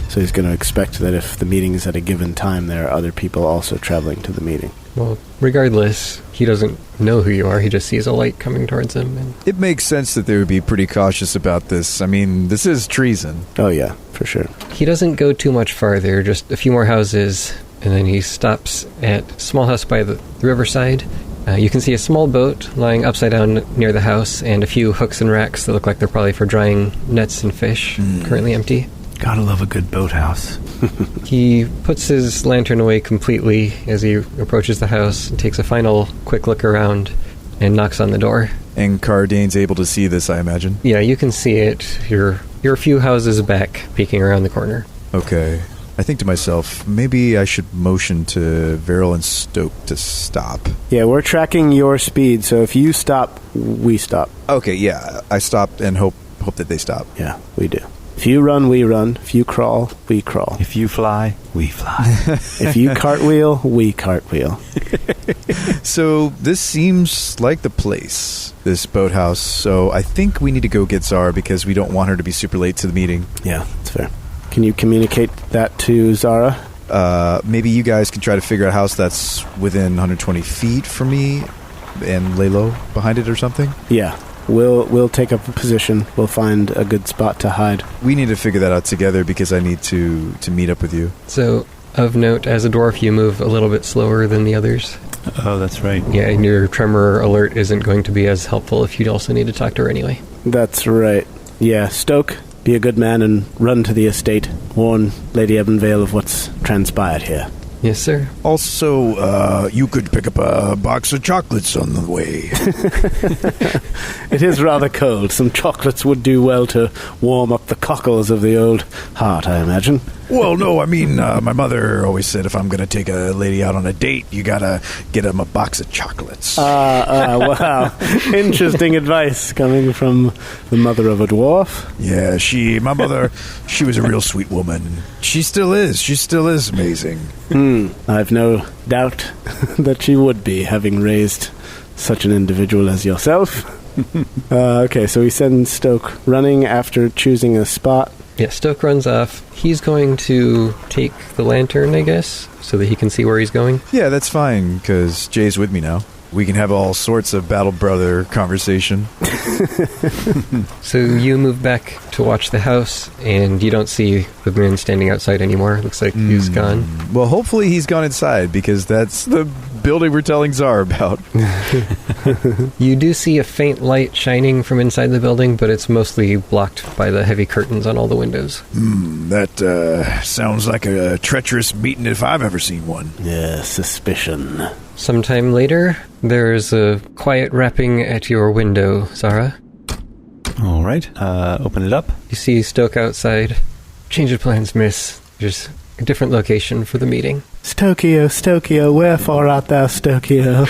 So he's going to expect that if the meeting is at a given time, there are other people also traveling to the meeting. Well, regardless, he doesn't know who you are. He just sees a light coming towards him. And it makes sense that they would be pretty cautious about this. I mean, this is treason. Oh, yeah, for sure. He doesn't go too much farther, just a few more houses, and then he stops at a small house by the riverside. You can see a small boat lying upside down near the house, and a few hooks and racks that look like they're probably for drying nets and fish, currently empty. Gotta love a good boathouse. He puts his lantern away completely as he approaches the house, and takes a final quick look around, and knocks on the door. And Kardain's able to see this, I imagine? Yeah, you can see it. You're a few houses back, peeking around the corner. Okay. I think to myself, maybe I should motion to Verrol and Stoke to stop. Yeah, we're tracking your speed, so if you stop, we stop. Okay, yeah. I stop and hope that they stop. Yeah, we do. If you run, we run. If you crawl, we crawl. If you fly, we fly. If you cartwheel, we cartwheel. So this seems like the place, this boathouse. So I think we need to go get Zara because we don't want her to be super late to the meeting. Yeah, that's fair. Can you communicate that to Zara? Maybe you guys can try to figure out a house that's within 120 feet from me and lay low behind it or something. Yeah. We'll take up a position. We'll find a good spot to hide. We need to figure that out together because I need to meet up with you. So, of note, as a dwarf, you move a little bit slower than the others. Oh, that's right. Yeah, and your tremor alert isn't going to be as helpful if you'd also need to talk to her anyway. That's right. Yeah, Stoke, be a good man and run to the estate. Warn Lady Ebenvale of what's transpired here. Yes, sir. Also, you could pick up a box of chocolates on the way. It is rather cold. Some chocolates would do well to warm up the cockles of the old heart, I imagine. Well, no, I mean, my mother always said if I'm going to take a lady out on a date, you got to get them a box of chocolates. Wow. Interesting advice coming from the mother of a dwarf. Yeah, my mother, she was a real sweet woman. She still is. She still is amazing. I've no doubt that she would be, having raised such an individual as yourself. Okay, so we send Stoke running after choosing a spot. Yeah, Stoke runs off. He's going to take the lantern, I guess, so that he can see where he's going. Yeah, that's fine, because Jay's with me now. We can have all sorts of battle brother conversation. So you move back to watch the house, and you don't see the man standing outside anymore. Looks like he's gone. Well, hopefully he's gone inside, because that's the building we're telling Zara about. You do see a faint light shining from inside the building, but it's mostly blocked by the heavy curtains on all the windows. That sounds like a treacherous meeting if I've ever seen one. Yeah, suspicion. Sometime later, there's a quiet rapping at your window, Zara. All right. Open it up. You see Stoke outside. Change of plans, miss. There's a different location for the meeting. Stokio, wherefore art thou, Stokio?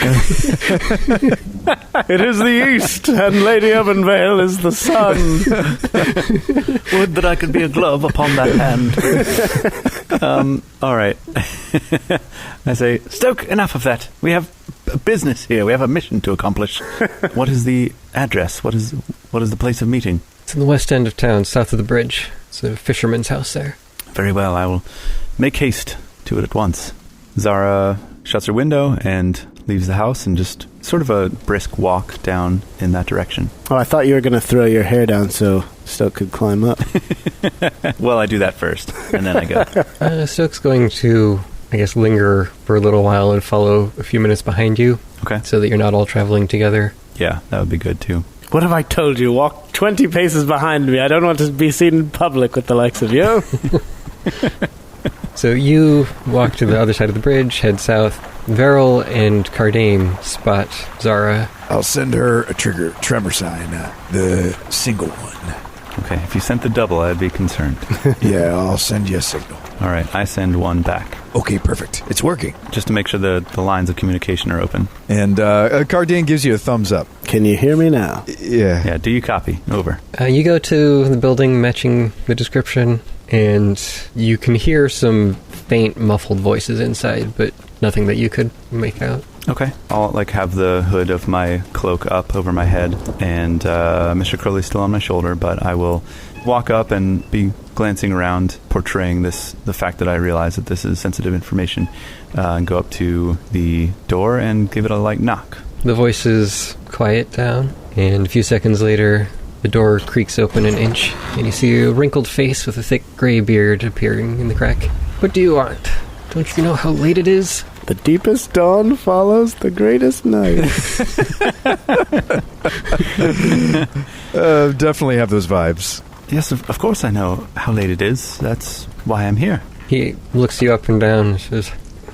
It is the east, and Lady Ebenvale is the sun. Would that I could be a glove upon that hand. All right. I say, Stoke, enough of that. We have a business here. We have a mission to accomplish. What is the address? What is the place of meeting? It's in the west end of town, south of the bridge. It's a fisherman's house there. Very well. I will make haste to it at once. Zara shuts her window and leaves the house and just sort of a brisk walk down in that direction. Oh, I thought you were going to throw your hair down so Stoke could climb up. Well, I do that first, and then I go. Stoke's going to, I guess, linger for a little while and follow a few minutes behind you. Okay. So that you're not all traveling together. Yeah, that would be good, too. What have I told you? Walk 20 paces behind me. I don't want to be seen in public with the likes of you. So you walk to the other side of the bridge, head south. Verrol and Kardain spot Zara. I'll send her a tremor sign, the single one. Okay, if you sent the double, I'd be concerned. Yeah, I'll send you a signal. All right, I send one back. Okay, perfect. It's working. Just to make sure the lines of communication are open. And Kardain gives you a thumbs up. Can you hear me now? Yeah. Yeah, do you copy? Over. You go to the building matching the description, and you can hear some faint, muffled voices inside, but nothing that you could make out. Okay. I'll have the hood of my cloak up over my head, and Mr. Crowley's still on my shoulder, but I will walk up and be glancing around, portraying the fact that I realize that this is sensitive information, and go up to the door and give it a light knock. The voices quiet down, and a few seconds later, the door creaks open an inch, and you see a wrinkled face with a thick gray beard appearing in the crack. What do you want? Don't you know how late it is? The deepest dawn follows the greatest night. Definitely have those vibes. Yes, of course I know how late it is. That's why I'm here. He looks you up and down and says,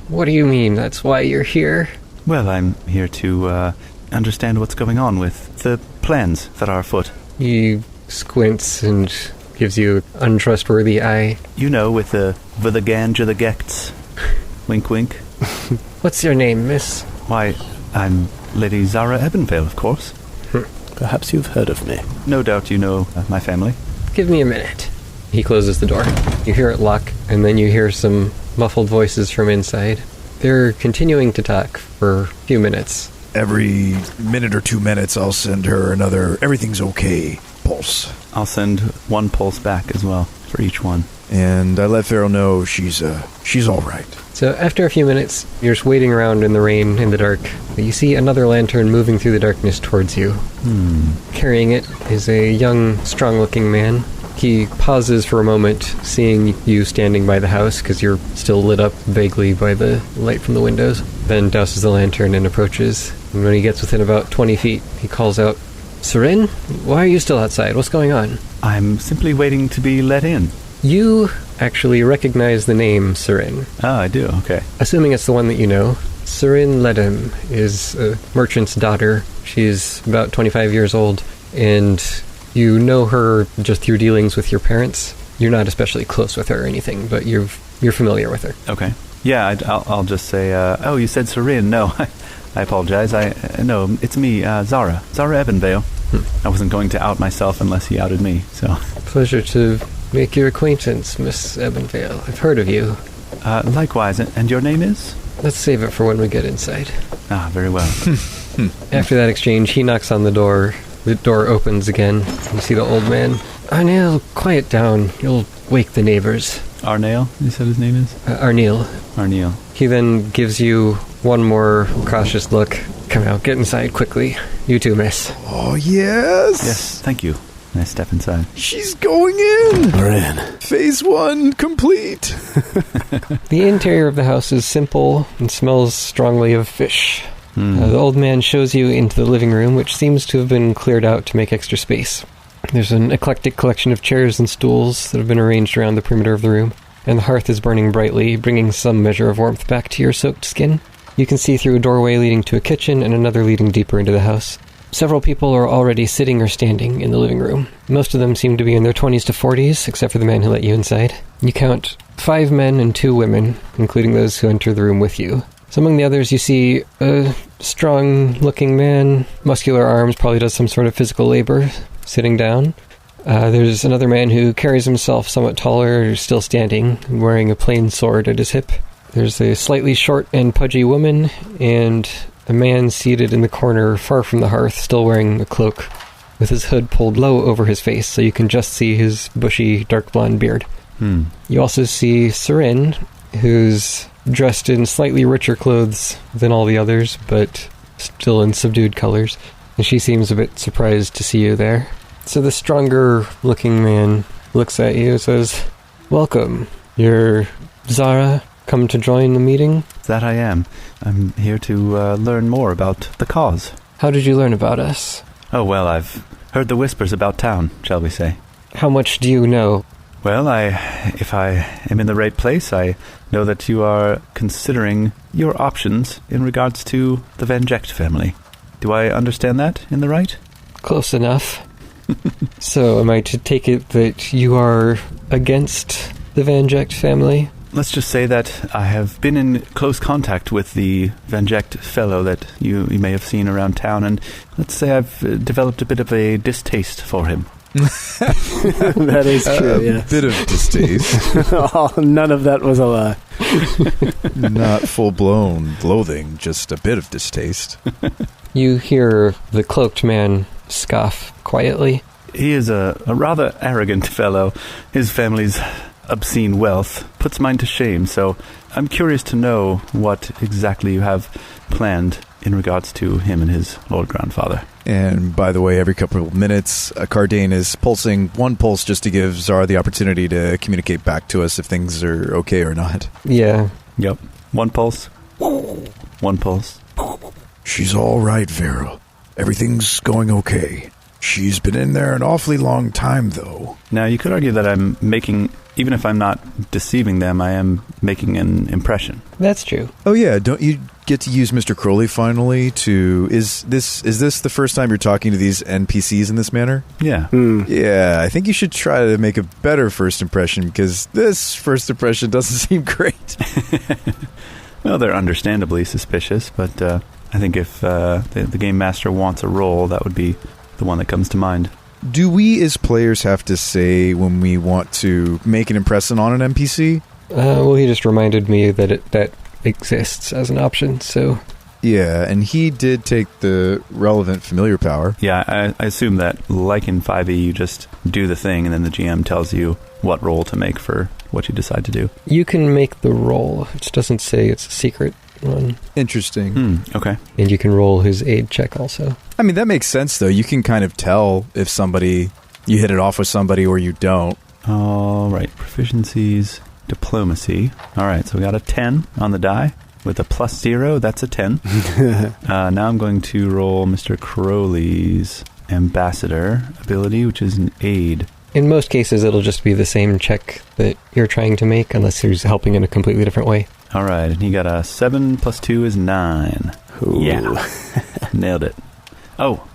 "What do you mean, that's why you're here?" Well, I'm here to understand what's going on with the plans that are afoot. He squints and gives you an untrustworthy eye. You know, with the ganj of the Gechts. Wink, wink. What's your name, miss? Why, I'm Lady Zara Ebenvale, of course. Perhaps you've heard of me. No doubt you know my family. Give me a minute. He closes the door. You hear it lock, and then you hear some muffled voices from inside. They're continuing to talk for a few minutes. Every minute or 2 minutes, I'll send her another everything's okay pulse. I'll send one pulse back as well for each one. And I let Verrol know she's all right. So after a few minutes, you're just waiting around in the rain, in the dark. You see another lantern moving through the darkness towards you. Carrying it is a young, strong-looking man. He pauses for a moment, seeing you standing by the house, because you're still lit up vaguely by the light from the windows. Then douses the lantern and approaches. And when he gets within about 20 feet, he calls out, "Serin, why are you still outside? What's going on?" I'm simply waiting to be let in. You actually recognize the name Serin. Ah, I do, okay. Assuming it's the one that you know, Serin Ledem is a merchant's daughter. She's about 25 years old, and you know her just through dealings with your parents. You're not especially close with her or anything, but you're familiar with her. Okay. Yeah, I'll just say, oh, you said Serin. No, I apologize. No, it's me, Zara. Zara Ebenvale. I wasn't going to out myself unless he outed me, so. Pleasure to make your acquaintance, Miss Ebenvale. I've heard of you. Likewise, and your name is? Let's save it for when we get inside. Ah, very well. After that exchange, he knocks on the door. The door opens again. You see the old man. Arnil, quiet down. You'll wake the neighbors. Arnail, you said his name is? Arnil. Arneil. He then gives you one more cautious look. Come out, get inside quickly. You too, miss. Oh, yes. Yes, thank you. And I step inside. She's going in. We're in. Phase 1 complete. The interior of the house is simple and smells strongly of fish. The old man shows you into the living room, which seems to have been cleared out to make extra space. There's an eclectic collection of chairs and stools that have been arranged around the perimeter of the room, and the hearth is burning brightly, bringing some measure of warmth back to your soaked skin. You can see through a doorway leading to a kitchen and another leading deeper into the house. Several people are already sitting or standing in the living room. Most of them seem to be in their 20s to 40s, except for the man who let you inside. You count 5 men and 2 women, including those who enter the room with you. So among the others, you see a strong-looking man, muscular arms, probably does some sort of physical labor, sitting down. There's another man who carries himself somewhat taller, still standing, wearing a plain sword at his hip. There's a slightly short and pudgy woman, and a man seated in the corner far from the hearth, still wearing a cloak, with his hood pulled low over his face, so you can just see his bushy, dark blonde beard. You also see Serin, who's dressed in slightly richer clothes than all the others, but still in subdued colors, and she seems a bit surprised to see you there. So the stronger-looking man looks at you and says, "Welcome. You're Zara, come to join the meeting?" That I am. I'm here to learn more about the cause. How did you learn about us? Oh, well, I've heard the whispers about town, shall we say. How much do you know? Well, if I am in the right place, I know that you are considering your options in regards to the Van Jecht family. Do I understand that in the right? Close enough. So, am I to take it that you are against the Van Jecht family? Let's just say that I have been in close contact with the Van Jecht fellow that you may have seen around town, and let's say I've developed a bit of a distaste for him. That is true, A bit of distaste. Oh, none of that was a lie. Not full-blown loathing, just a bit of distaste. You hear the cloaked man scoff quietly. He is a rather arrogant fellow. His family's obscene wealth puts mine to shame, so I'm curious to know what exactly you have planned in regards to him and his Lord Grandfather. And by the way, every couple of minutes, Kardain is pulsing one pulse just to give Zara the opportunity to communicate back to us if things are okay or not. Yeah. Yep. One pulse. One pulse. She's all right, Verrol. Everything's going okay. She's been in there an awfully long time, though. Now, you could argue that I'm making, even if I'm not deceiving them, I am making an impression. That's true. Oh yeah, don't you get to use Mr. Crowley finally to... Is this the first time you're talking to these NPCs in this manner? Yeah. Yeah, I think you should try to make a better first impression, because this first impression doesn't seem great. Well, they're understandably suspicious, but I think if the game master wants a role, that would be the one that comes to mind. Do we as players have to say when we want to make an impression on an NPC? Well, he just reminded me that that exists as an option, so... Yeah, and he did take the relevant familiar power. Yeah, I assume that, like in 5e, you just do the thing, and then the GM tells you what roll to make for what you decide to do. You can make the roll. It doesn't say it's a secret one. Interesting. Okay. And you can roll his aid check also. I mean, that makes sense, though. You can kind of tell if somebody... You hit it off with somebody or you don't. All right, proficiencies, diplomacy. All right, so we got a 10 on the die. With a +0, that's a 10. Now I'm going to roll Mr. Crowley's ambassador ability, which is an aid. In most cases, it'll just be the same check that you're trying to make, unless he's helping in a completely different way. All right, and he got a 7 + 2 is 9. Ooh. Yeah, nailed it. Oh,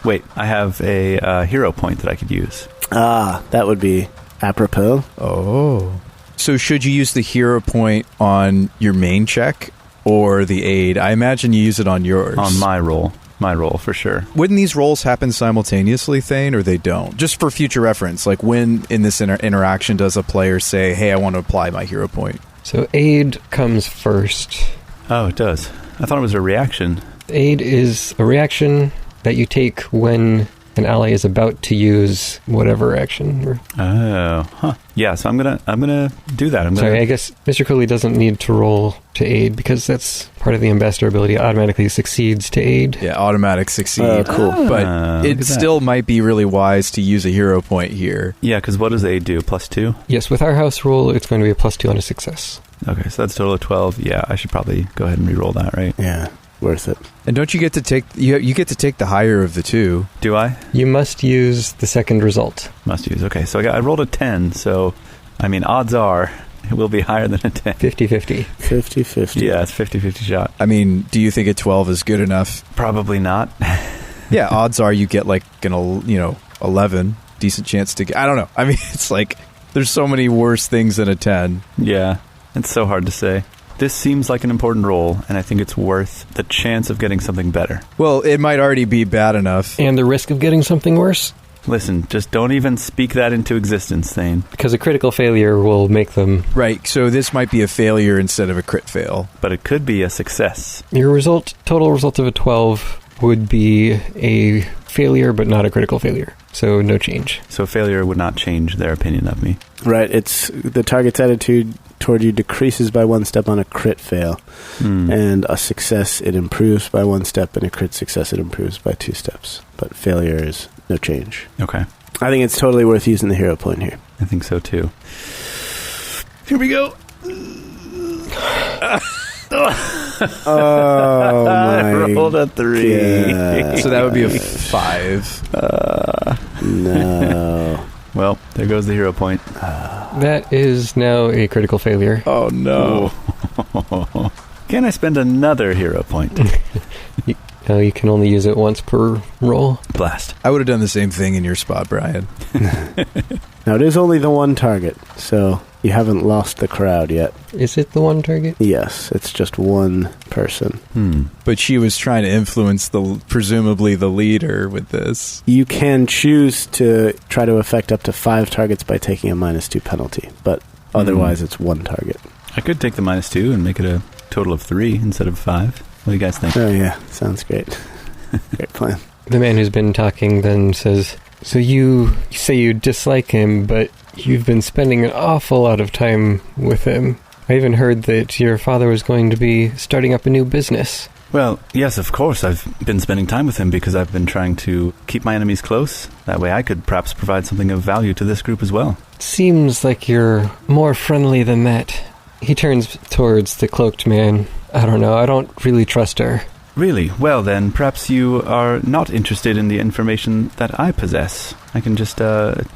wait, I have a hero point that I could use. Ah, that would be apropos. Oh. So should you use the hero point on your main check or the aid? I imagine you use it on yours. On my roll. My roll, for sure. Wouldn't these rolls happen simultaneously, Thane, or they don't? Just for future reference, like when in this interaction does a player say, hey, I want to apply my hero point? So aid comes first. Oh, it does. I thought it was a reaction. Aid is a reaction that you take when an ally is about to use whatever action. Oh, huh. Yeah, so I'm gonna do that. Sorry, I guess Mr. Cooley doesn't need to roll to aid because that's part of the ambassador ability. It automatically succeeds to aid. Yeah, automatic succeed. Oh, cool. But it still might be really wise to use a hero point here. Yeah, because what does aid do? +2? Yes, with our house rule, it's going to be a +2 on a success. Okay, so that's a total of 12. Yeah, I should probably go ahead and re-roll that, right? Yeah, worth it. And don't you get to take you get to take the higher of the two? Do I? You must use the second result. Must use. Okay, so I rolled a 10, so, I mean, odds are it will be higher than a 10. 50-50. 50-50. Yeah, it's 50-50 shot. I mean, do you think a 12 is good enough? Probably not. Yeah, odds are you get like 11, decent chance to get... I don't know. I mean, it's like there's so many worse things than a 10. Yeah, it's so hard to say. This seems like an important role, and I think it's worth the chance of getting something better. Well, it might already be bad enough. And the risk of getting something worse? Listen, just don't even speak that into existence, Thane. Because a critical failure will make them... Right, so this might be a failure instead of a crit fail. But it could be a success. Your total result of a 12 would be a failure, but not a critical failure. So no change. So failure would not change their opinion of me. Right, it's the target's attitude toward you decreases by 1 step on a crit fail. And a success, it improves by 1 step, and a crit success, it improves by 2 steps. But failure is no change. Okay. I think it's totally worth using the hero point here. I think so, too. Here we go. Oh, my rolled a 3. God. So that would be a 5. No. Well, there goes the hero point. That is now a critical failure. Oh, no. Can I spend another hero point? You can only use it once per roll. Blast. I would have done the same thing in your spot, Brian. Now, it is only the one target, so you haven't lost the crowd yet. Is it the one target? Yes, it's just one person. But she was trying to influence presumably the leader with this. You can choose to try to affect up to 5 targets by taking a -2 penalty, but otherwise it's one target. I could take the -2 and make it a total of 3 instead of 5. What do you guys think? Oh, yeah. Sounds great. Great plan. The man who's been talking then says, so you say you dislike him, but you've been spending an awful lot of time with him. I even heard that your father was going to be starting up a new business. Well, yes, of course. I've been spending time with him because I've been trying to keep my enemies close. That way I could perhaps provide something of value to this group as well. Seems like you're more friendly than that. He turns towards the cloaked man. I don't know. I don't really trust her. Really? Well, then, perhaps you are not interested in the information that I possess. I can just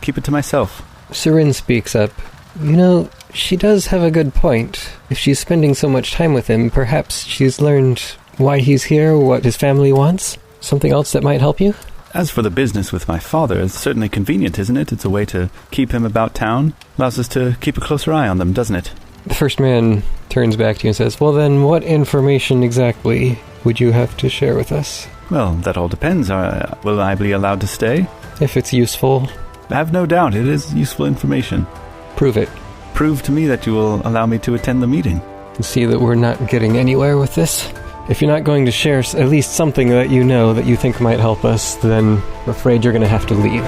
keep it to myself. Seren speaks up. You know, she does have a good point. If she's spending so much time with him, perhaps she's learned why he's here, what his family wants. Something else that might help you? As for the business with my father, it's certainly convenient, isn't it? It's a way to keep him about town. Allows us to keep a closer eye on them, doesn't it? The first man turns back to you and says, well then, what information exactly would you have to share with us? Well, that all depends. Will I be allowed to stay? If it's useful, I have no doubt it is useful information. prove it. Prove to me that you will allow me to attend the meeting. You see that we're not getting anywhere with this? If you're not going to share at least something that you know that you think might help us, then I'm afraid you're going to have to leave.